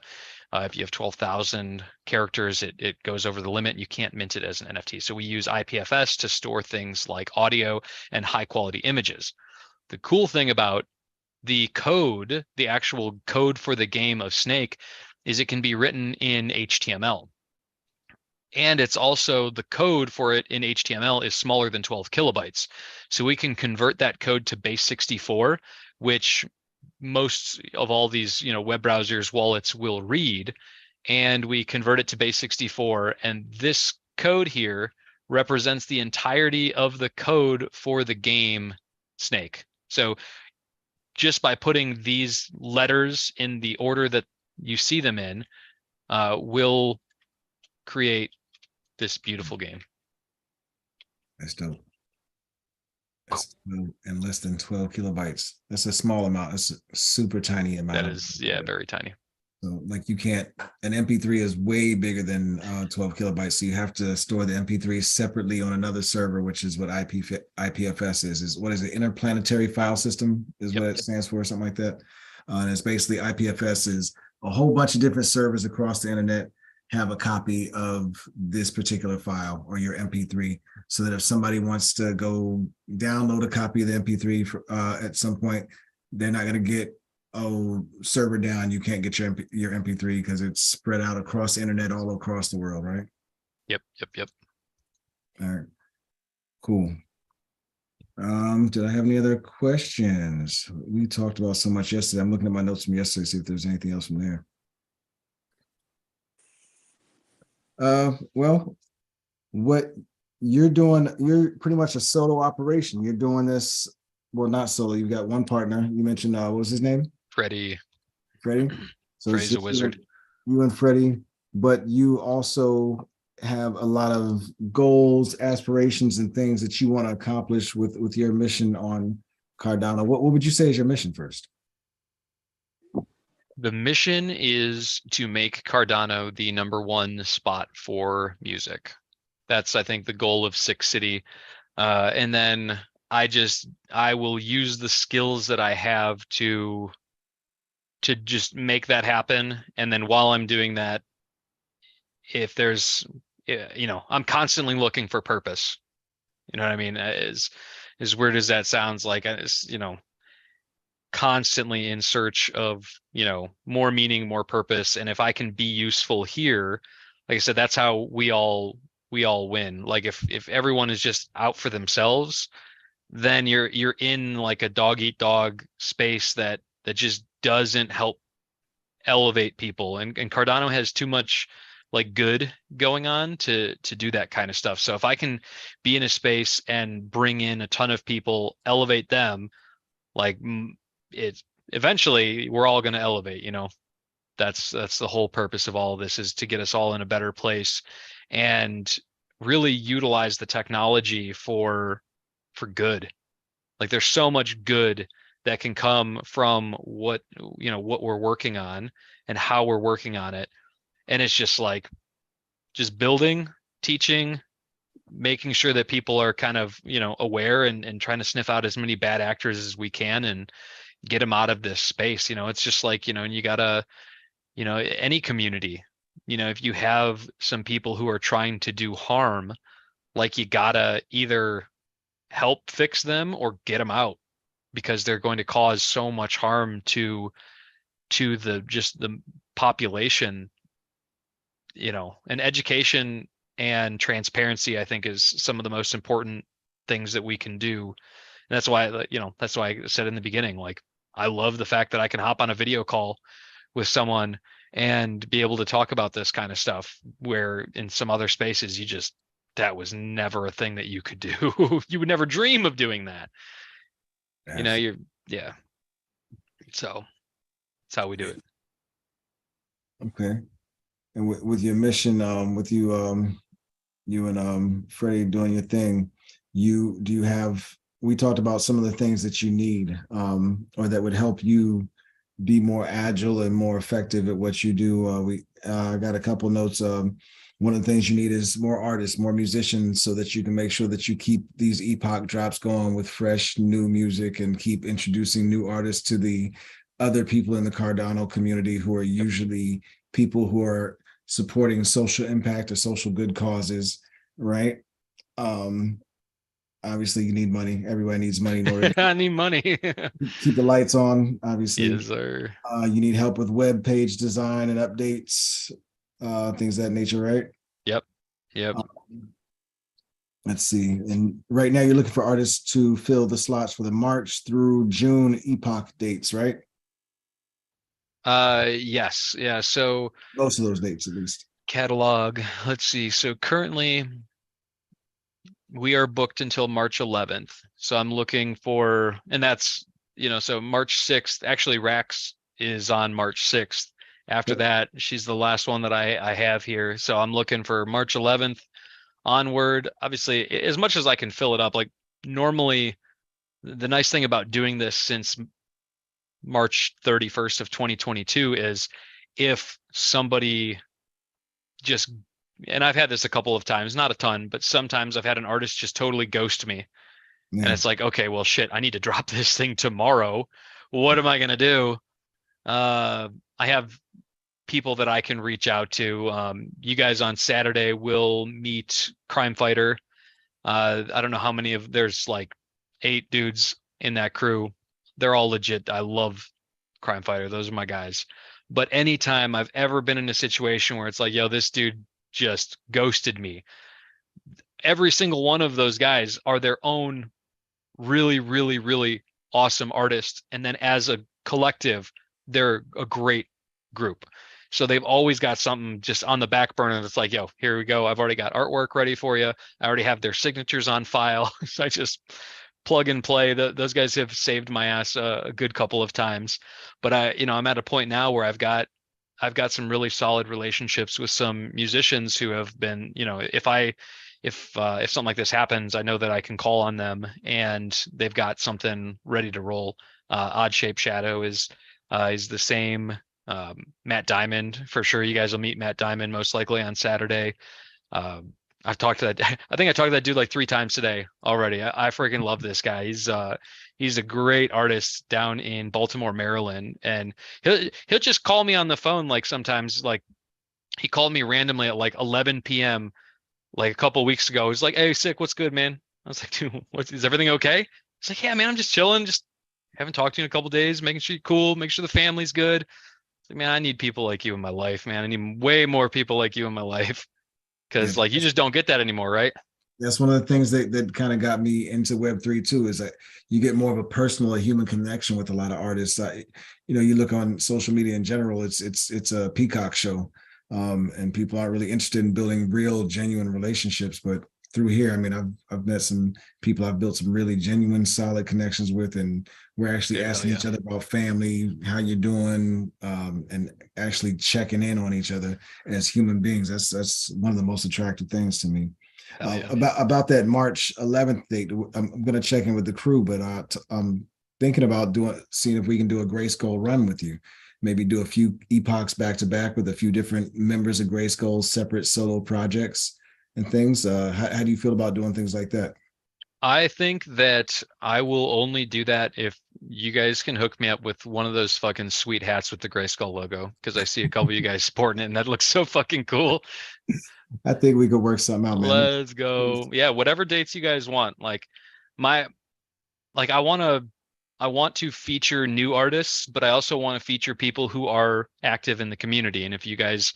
If you have 12,000 characters, it goes over the limit. You can't mint it as an NFT. So we use IPFS to store things like audio and high quality images. The cool thing about the code, the actual code for the game of Snake, is it can be written in HTML. And it's also, the code for it in HTML is smaller than 12 kilobytes. So we can convert that code to base 64, which most of all these, web browsers, wallets will read, and we convert it to base 64. And this code here represents the entirety of the code for the game Snake. So just by putting these letters in the order that you see them in, will create this beautiful game. That's dope. That's in less than 12 kilobytes. That's a small amount. That's a super tiny amount. That is, very tiny. So like you can't, an MP3 is way bigger than 12 kilobytes. So you have to store the MP3 separately on another server, which is what IPFS is what is it? Interplanetary File System is what it stands for, something like that. And it's basically, IPFS is a whole bunch of different servers across the internet have a copy of this particular file or your MP3, so that if somebody wants to go download a copy of the MP3 for, at some point, they're not going to get, server down, you can't get your MP3 because it's spread out across the internet all across the world, right? Yep. All right, cool. Did I have any other questions? We talked about so much yesterday. I'm looking at my notes from yesterday, see if there's anything else from there. Well, what you're doing, you're pretty much a solo operation. You're doing this, well, not solo. You've got one partner. You mentioned, what was his name? Freddie. So Freddie's a wizard. You and Freddie, but you also have a lot of goals, aspirations, and things that you want to accomplish with your mission on Cardano. What would you say is your mission first? The mission is to make Cardano the #1 spot for music. That's, I think, the goal of Six City. And then I will use the skills that I have to just make that happen. And then while I'm doing that, if there's, I'm constantly looking for purpose. You know what I mean? As weird as that sounds, like, constantly in search of, more meaning, more purpose. And if I can be useful here, like I said, that's how we all win. Like if everyone is just out for themselves, then you're in like a dog eat dog space that just doesn't help elevate people. And Cardano has too much like good going on to do that kind of stuff. So if I can be in a space and bring in a ton of people, elevate them, like, it's eventually we're all going to elevate. That's the whole purpose of all of this, is to get us all in a better place and really utilize the technology for good. Like there's so much good that can come from what we're working on and how we're working on it. And it's just like, just building, teaching, making sure that people are kind of, aware and trying to sniff out as many bad actors as we can and get them out of this space. It's just like, and you gotta, any community, if you have some people who are trying to do harm, like you gotta either help fix them or get them out, because they're going to cause so much harm to the population, and education and transparency, I think, is some of the most important things that we can do. And that's why, that's why I said in the beginning, like, I love the fact that I can hop on a video call with someone and be able to talk about this kind of stuff, where in some other spaces, that was never a thing that you could do. You would never dream of doing that. Yes. So that's how we do it. Okay. And with your mission, with you and Freddie doing your thing, we talked about some of the things that you need, or that would help you be more agile and more effective at what you do. I got a couple notes. one of the things you need is more artists, more musicians, so that you can make sure that you keep these Epoch drops going with fresh new music and keep introducing new artists to the other people in the Cardano community who are usually people who are supporting social impact or social good causes, right? Obviously you need money. Everybody needs money in order to I need money. keep the lights on, obviously. Yes, sir. You need help with web page design and updates, things of that nature, right? Yep. Yep. Let's see. And right now you're looking for artists to fill the slots for the March through June Epoch dates, right? Yes. Yeah. So Most of those dates, at least. catalog, let's see. So currently we are booked until March 11th. So I'm looking for, and that's, so March 6th, actually Rax is on March 6th. After that, she's the last one that I have here. So I'm looking for March 11th onward. Obviously, as much as I can fill it up, like normally the nice thing about doing this since March 31st of 2022 is if somebody just, and I've had this a couple of times, not a ton, but sometimes I've had an artist just totally ghost me. Yeah. And it's like, okay, well, shit, I need to drop this thing tomorrow. What am I going to do? I have people that I can reach out to. You guys on Saturday will meet Crime Fighter. I don't know how many there's like 8 dudes in that crew. They're all legit. I love Crime Fighter. Those are my guys. But anytime I've ever been in a situation where it's like, yo, this dude just ghosted me, every single one of those guys are their own really, really, really awesome artist. And then as a collective, they're a great group. So they've always got something just on the back burner that's like, yo, here we go. I've already got artwork ready for you. I already have their signatures on file. So I just plug and play. Those guys have saved my ass a good couple of times. But I'm at a point now where I've got some really solid relationships with some musicians who have been, if something like this happens, I know that I can call on them and they've got something ready to roll. Odd Shape Shadow is the same. Matt Diamond, for sure. You guys will meet Matt Diamond most likely on Saturday. I've talked to that. I think I talked to that dude like 3 times today already. I freaking love this guy. He's a great artist down in Baltimore, Maryland, and he'll just call me on the phone. Like sometimes, like he called me randomly at like 11 p.m. like a couple of weeks ago. He's like, "Hey, sick, what's good, man?" I was like, "Dude, is everything okay?" He's like, "Yeah, man, I'm just chilling. Just haven't talked to you in a couple of days, making sure you're cool, make sure the family's good." Like, man, I need people like you in my life, man. I need way more people like you in my life. Because Yeah, like you just don't get that anymore, right? that's one of the things that kind of got me into Web3 too, is that you get more of a personal, a human connection with a lot of artists. You look on social media in general, it's a peacock show, and people aren't really interested in building real, genuine relationships. But through here, I mean, I've met some people I've built some really genuine, solid connections with, and we're actually asking each other about family, how you're doing, and actually checking in on each other as human beings. That's one of the most attractive things to me. About that March 11th date, I'm going to check in with the crew, but I'm thinking about seeing if we can do a GRYSKLL run with you. Maybe do a few epochs back to back with a few different members of GRYSKLL, separate solo projects and things. How do you feel about doing things like that? I think that I will only do that if you guys can hook me up with one of those fucking sweet hats with the GRYSKLL logo, because I see a couple of you guys sporting it and that looks so fucking cool. I think we could work something out, man. Let's go. Yeah, whatever dates you guys want. Like I want to feature new artists, but I also want to feature people who are active in the community. And if you guys,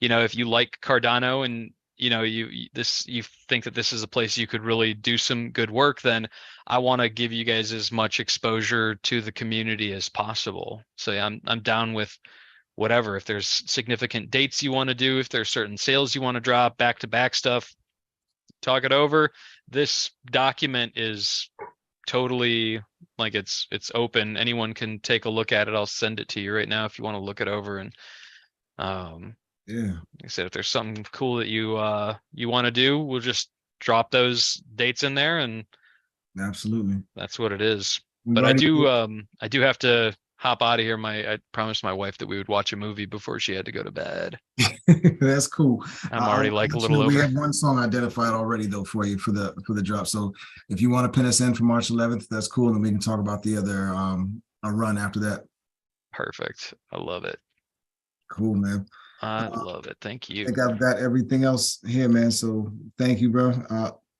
if you like Cardano and you think that this is a place you could really do some good work, then I want to give you guys as much exposure to the community as possible. So yeah, I'm down with whatever. If there's significant dates you want to do, if there's certain sales you want to drop, back to back stuff, talk it over. This document is totally like it's open. Anyone can take a look at it. I'll send it to you right now if you want to look it over. And yeah, like I said, if there's something cool that you want to do, we'll just drop those dates in there, and absolutely. that's what it is. We've But I already- do have to hop out of here. I promised my wife that we would watch a movie before she had to go to bed. That's cool. I'm already like a let you little know we over. have one song identified already though for you for the drop. So if you want to pin us in for March 11th, that's cool, and we can talk about the other a run after that. Perfect. I love it. Cool, man. I love it. Thank I you. think I've got everything else here, man. So thank you, bro.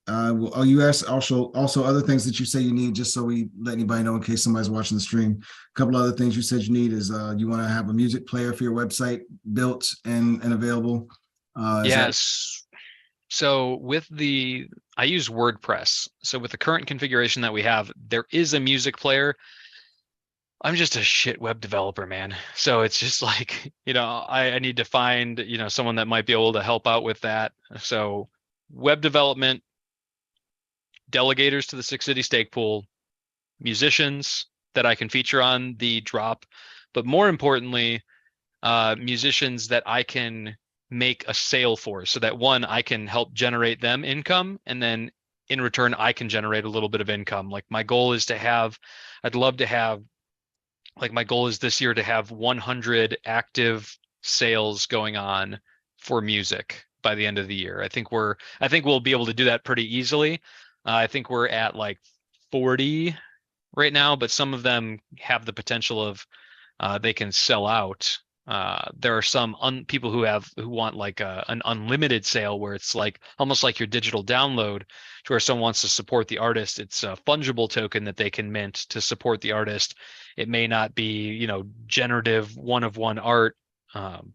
Oh, you asked also other things that you say you need, just so we let anybody know in case somebody's watching the stream. A couple other things you said you need is you want to have a music player for your website built and available. Yes. So with I use WordPress. So with the current configuration that we have, there is a music player. I'm just a shit web developer, man. So it's just like, I need to find, someone that might be able to help out with that. So web development, delegators to the Six City Stake Pool, musicians that I can feature on the drop, but more importantly, musicians that I can make a sale for, so that one, I can help generate them income, and then in return, I can generate a little bit of income. Like my goal is I'd love to have, like my goal is this year to have 100 active sales going on for music by the end of the year. I think we'll be able to do that pretty easily. I think we're at like 40 right now, but some of them have the potential of they can sell out. There are some people who want like an unlimited sale, where it's like almost like your digital download, to where someone wants to support the artist. It's a fungible token that they can mint to support the artist. It may not be, generative one of one art,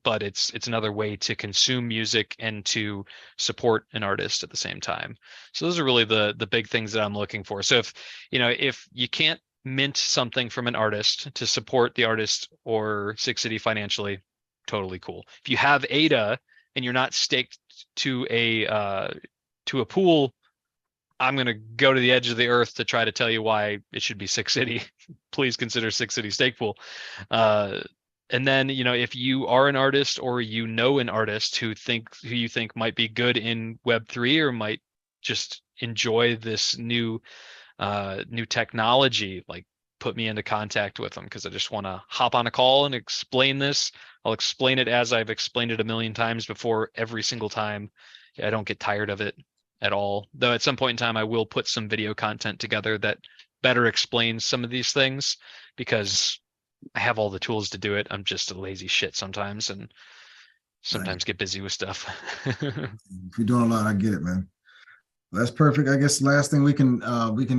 but it's another way to consume music and to support an artist at the same time. So those are really the big things that I'm looking for. So if you can't mint something from an artist to support the artist or Six City financially, totally cool. If you have ADA and you're not staked to a pool, I'm going to go to the edge of the earth to try to tell you why it should be Six City. Please consider Six City Stake Pool. And then, if you are an artist or an artist who you think might be good in Web3 or might just enjoy this new technology, like put me into contact with them, because I just want to hop on a call and explain this. I'll explain it as I've explained it a million times before, every single time. I don't get tired of it at all, though at some point in time I will put some video content together that better explains some of these things, because I have all the tools to do it. I'm just a lazy shit sometimes, and sometimes get busy with stuff. If you're doing a lot, I get it, man. That's perfect. I guess the last thing we can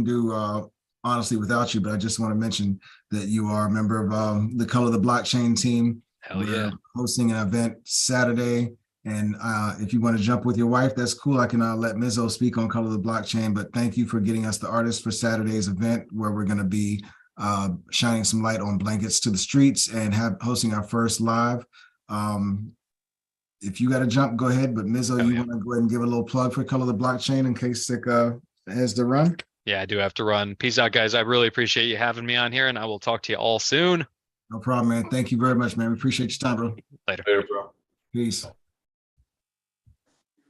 do honestly without you, but I just want to mention that you are a member of the Color the Blockchain team. Hell yeah. We're hosting an event Saturday, and if you want to jump with your wife, that's cool. I can let Mizzo speak on Color the Blockchain, but thank you for getting us the artists for Saturday's event, where we're going to be shining some light on blankets to the streets and hosting our first live. If you got to jump, go ahead. But Mizzo, want to go ahead and give a little plug for Color the Blockchain in case Sick has to run? Yeah, I do have to run. Peace out, guys. I really appreciate you having me on here, and I will talk to you all soon. No problem, man. Thank you very much, man. We appreciate your time, bro. Later, bro. Peace.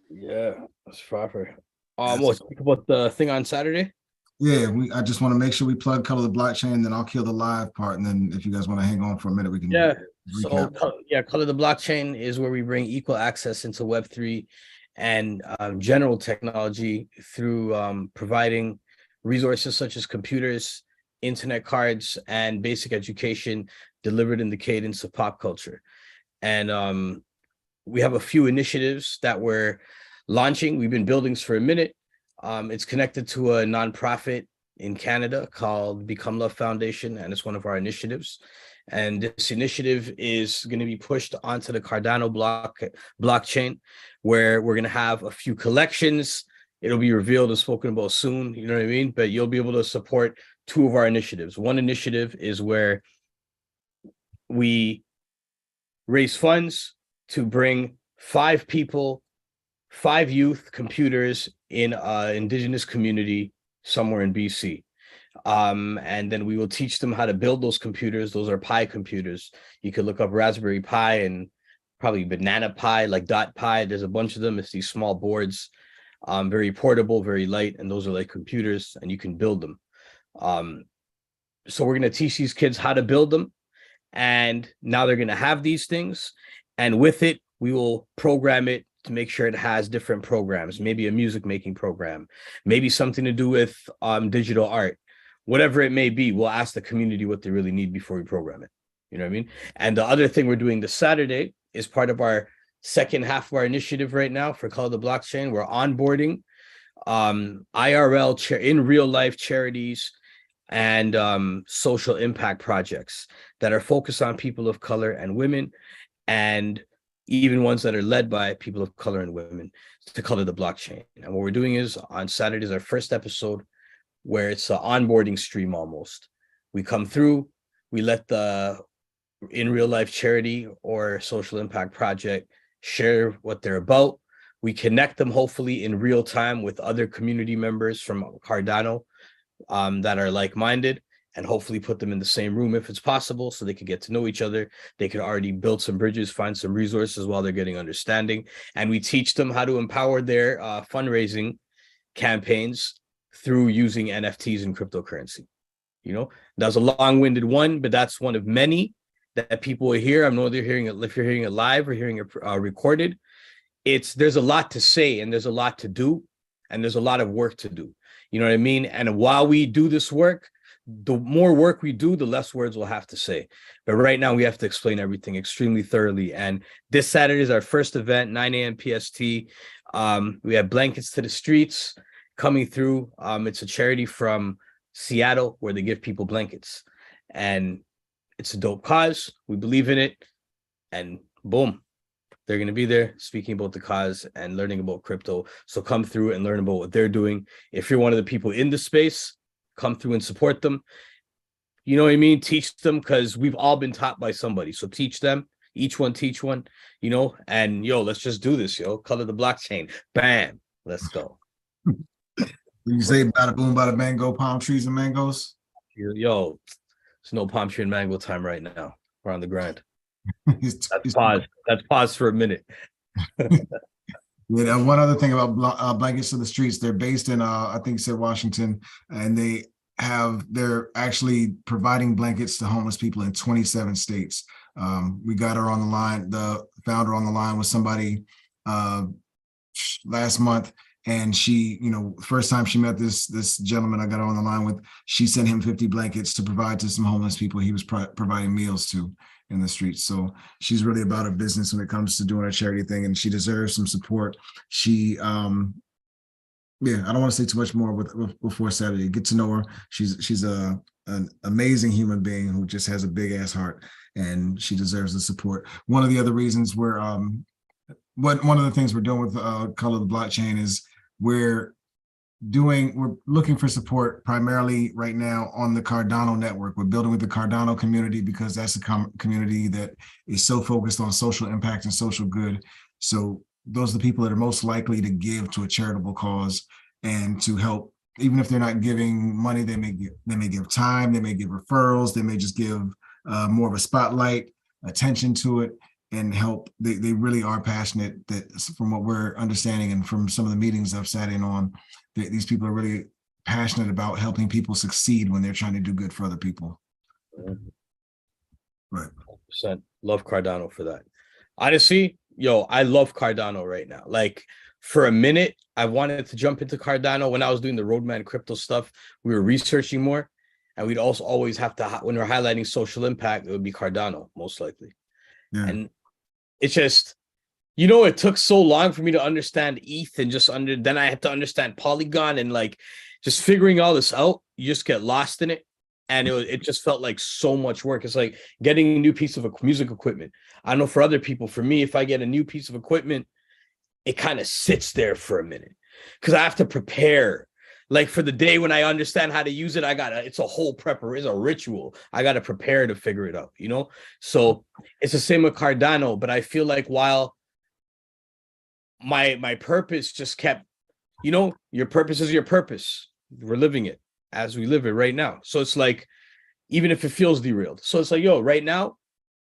Yeah, that's proper. We'll speak about the thing on Saturday. Yeah, I just want to make sure we plug Color the Blockchain, and then I'll kill the live part, and then if you guys want to hang on for a minute, we can. Yeah. recap. So Color the Blockchain is where we bring equal access into Web3 and general technology through providing resources such as computers, internet cards, and basic education delivered in the cadence of pop culture. And we have a few initiatives that we're launching. We've been building for a minute. It's connected to a nonprofit in Canada called Become Love Foundation, and it's one of our initiatives. And this initiative is going to be pushed onto the Cardano blockchain, where we're going to have a few collections. It'll be revealed and spoken about soon, you know what I mean? But you'll be able to support two of our initiatives. One initiative is where we raise funds to bring 5 youth computers in an indigenous community somewhere in BC. And then we will teach them how to build those computers. Those are Pi computers. You could look up Raspberry Pi and probably Banana Pi, like Dot Pi. There's a bunch of them. It's these small boards, very portable, very light, and those are like computers, and you can build them. So we're going to teach these kids how to build them. And now they're going to have these things. And with it, we will program it to make sure it has different programs, maybe a music making program, maybe something to do with digital art, whatever it may be. We'll ask the community what they really need before we program it. You know what I mean? And the other thing we're doing this Saturday is part of our second half of our initiative right now for Call the Blockchain. We're onboarding IRL in real life charities and social impact projects that are focused on people of color and women, and even ones that are led by people of color and women, to color the blockchain. And what we're doing is on Saturday is our first episode where it's an onboarding stream almost. We come through, we let the in real life charity or social impact project share what they're about. We connect them hopefully in real time with other community members from Cardano that are like-minded, and hopefully put them in the same room if it's possible so they could get to know each other. They could already build some bridges, find some resources while they're getting understanding. And we teach them how to empower their fundraising campaigns through using NFTs and cryptocurrency. You know, that was a long-winded one, but that's one of many that people will hear. I know they're hearing it, if you're hearing it live or hearing it recorded. There's a lot to say, and there's a lot to do, and there's a lot of work to do. You know what I mean? And while we do this work, the more work we do, the less words we'll have to say. But right now we have to explain everything extremely thoroughly. And this Saturday is our first event, 9 a.m. PST. We have Blankets to the Streets coming through. It's a charity from Seattle where they give people blankets. And it's a dope cause. We believe in it. And boom, they're going to be there speaking about the cause and learning about crypto. So come through and learn about what they're doing. If you're one of the people in the space, come through and support them. You know what I mean? Teach them, because we've all been taught by somebody. So teach them, each one teach one, you know, and let's just do this, color the blockchain. Bam, let's go. You say bada boom, bada bang, go palm trees and mangoes. It's no palm tree and mango time right now. We're on the grind. It's That's pause for a minute. Yeah, one other thing about Blankets to the Streets, they're based in I think you said Washington, and they're actually providing blankets to homeless people in 27 states. We got her on the line, the founder on the line with somebody last month, and she, first time she met this gentleman I got her on the line with, she sent him 50 blankets to provide to some homeless people he was providing meals to in the streets. So she's really about her business when it comes to doing a charity thing, and she deserves some support. She I don't want to say too much more before Saturday. Get to know her. She's an amazing human being who just has a big ass heart, and she deserves the support. One of the other reasons one of the things we're doing with Color the Blockchain is we're looking for support primarily right now on the Cardano network. We're building with the Cardano community because that's a community that is so focused on social impact and social good. So those are the people that are most likely to give to a charitable cause and to help. Even if they're not giving money, they may give time, they may give referrals, they may just give more of a spotlight, attention to it, and help. They really are passionate, that from what we're understanding and from some of the meetings I've sat in on, these people are really passionate about helping people succeed when they're trying to do good for other people. Right. 100%. Love Cardano for that. Honestly, I love Cardano right now. Like, for a minute, I wanted to jump into Cardano. When I was doing the Roadman crypto stuff, we were researching more, and we'd also always have to, when we're highlighting social impact, it would be Cardano, most likely. Yeah. And it's just, it took so long for me to understand ETH, and then I had to understand Polygon, and like just figuring all this out, you just get lost in it. And it just felt like so much work. It's like getting a new piece of music equipment. I know for other people, for me, if I get a new piece of equipment, it kind of sits there for a minute because I have to prepare. Like for the day when I understand how to use it, it's a whole it's a ritual. I got to prepare to figure it out, So it's the same with Cardano, but I feel like while my purpose just kept, your purpose is your purpose. We're living it as we live it right now. So it's like, even if it feels derailed. So it's like, right now,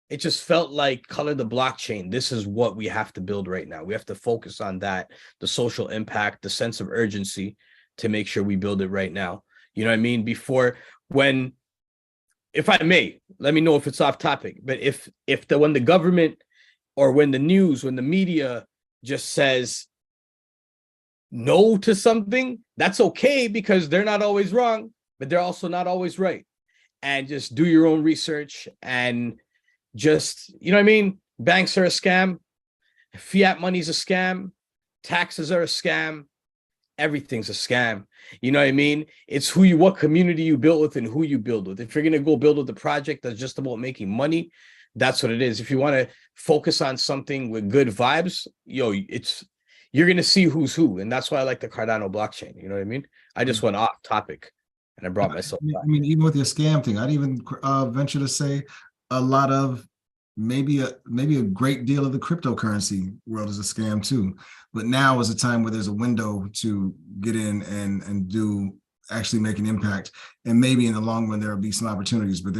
it just felt like Color the Blockchain. This is what we have to build right now. We have to focus on that, the social impact, the sense of urgency to make sure we build it right now. You know what I mean? Before, when if I may, let me know if it's off topic. But when the government or when the news, when the media just says no to something, that's okay because they're not always wrong, but they're also not always right. And just do your own research and just, you know what I mean? Banks are a scam. Fiat money's a scam. Taxes are a scam. Everything's a scam. You know what I mean? It's what community you build with and who you build with. If you're going to go build with a project that's just about making money, that's what it is. If you want to focus on something with good vibes, you're going to see who's who. And that's why I like the Cardano blockchain. You know what I mean? I just went off topic and I brought myself back. I mean, even with your scam thing, I'd even venture to say a lot of maybe a great deal of the cryptocurrency world is a scam too. But now is a time where there's a window to get in and do actually make an impact. And maybe in the long run there will be some opportunities, but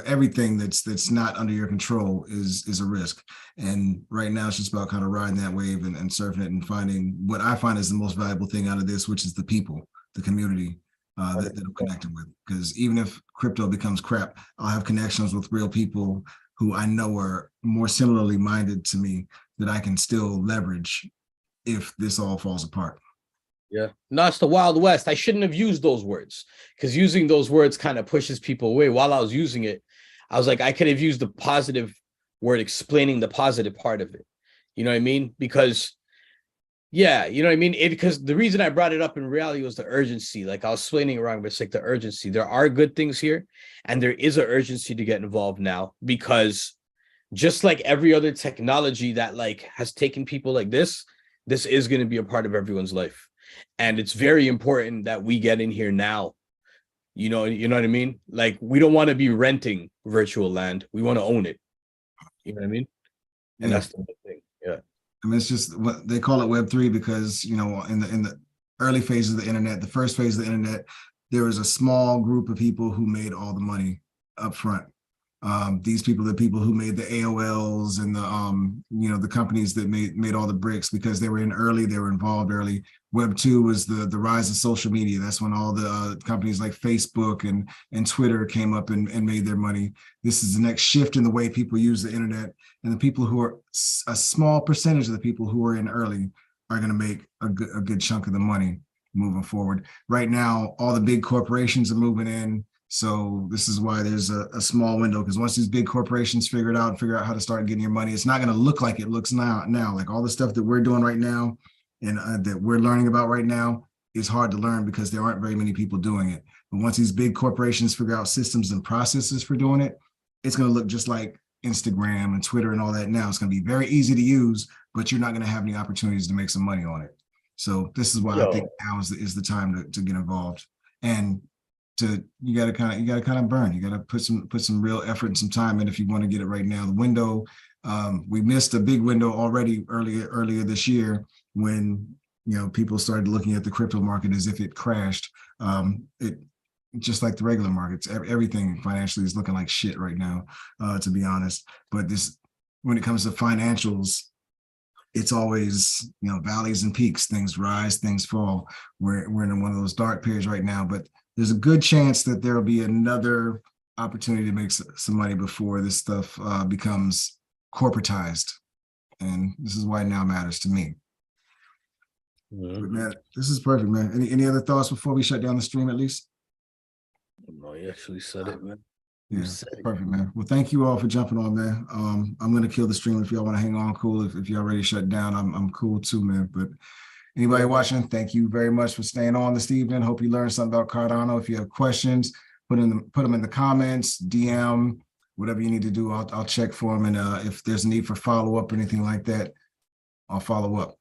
everything that's not under your control is a risk. And right now it's just about kind of riding that wave and surfing it and finding what I find is the most valuable thing out of this, which is the people, the community that I'm connected with. Because even if crypto becomes crap, I'll have connections with real people who I know are more similarly minded to me that I can still leverage if this all falls apart. Yeah. No, it's the Wild West. I shouldn't have used those words because using those words kind of pushes people away. While I was using it, I was like, I could have used the positive word explaining the positive part of it. You know what I mean? Because yeah, you know what I mean? Because the reason I brought it up in reality was the urgency. Like I was explaining it wrong, but it's like the urgency. There are good things here, and there is an urgency to get involved now because just like every other technology that like has taken people like this is going to be a part of everyone's life. And it's very important that we get in here now. You know what I mean? Like we don't want to be renting virtual land. We want to own it. You know what I mean? And that's the thing. Yeah. I mean, it's just what they call it Web3 because, in the early phases of the internet, the first phase of the internet, there was a small group of people who made all the money up front. These people, the people who made the AOLs and the companies that made all the bricks because they were in early, they were involved early. Web 2 was the rise of social media. That's when all the companies like Facebook and Twitter came up and made their money. This is the next shift in the way people use the internet. And the people who are a small percentage of the people who are in early are going to make a good chunk of the money moving forward. Right now, all the big corporations are moving in. So this is why there's a small window, because once these big corporations figure out how to start getting your money, it's not going to look like it looks now. Like all the stuff that we're doing right now and that we're learning about right now is hard to learn because there aren't very many people doing it. But once these big corporations figure out systems and processes for doing it, it's going to look just like Instagram and Twitter and all that now. It's going to be very easy to use, but you're not going to have any opportunities to make some money on it. So this is why I think now is the time to get involved. And you got to kind of burn. You got to put some real effort and some time in if you want to get it right now. The window, we missed a big window already earlier this year when people started looking at the crypto market as if it crashed. It just like the regular markets, everything financially is looking like shit right now, to be honest. But when it comes to financials, it's always valleys and peaks. Things rise, things fall. We're in one of those dark periods right now, but there's a good chance that there will be another opportunity to make some money before this stuff becomes corporatized. And this is why now matters to me. Mm-hmm. But man, this is perfect, man. Any other thoughts before we shut down the stream at least? No, you actually said it, man. Yeah, perfect, man. Well, thank you all for jumping on, man. I'm gonna kill the stream if y'all want to hang on. Cool. If y'all already shut down, I'm cool too, man. But anybody watching, thank you very much for staying on this evening. Hope you learned something about Cardano. If you have questions, put them in the comments, DM, whatever you need to do. I'll check for them, and if there's a need for follow up or anything like that, I'll follow up.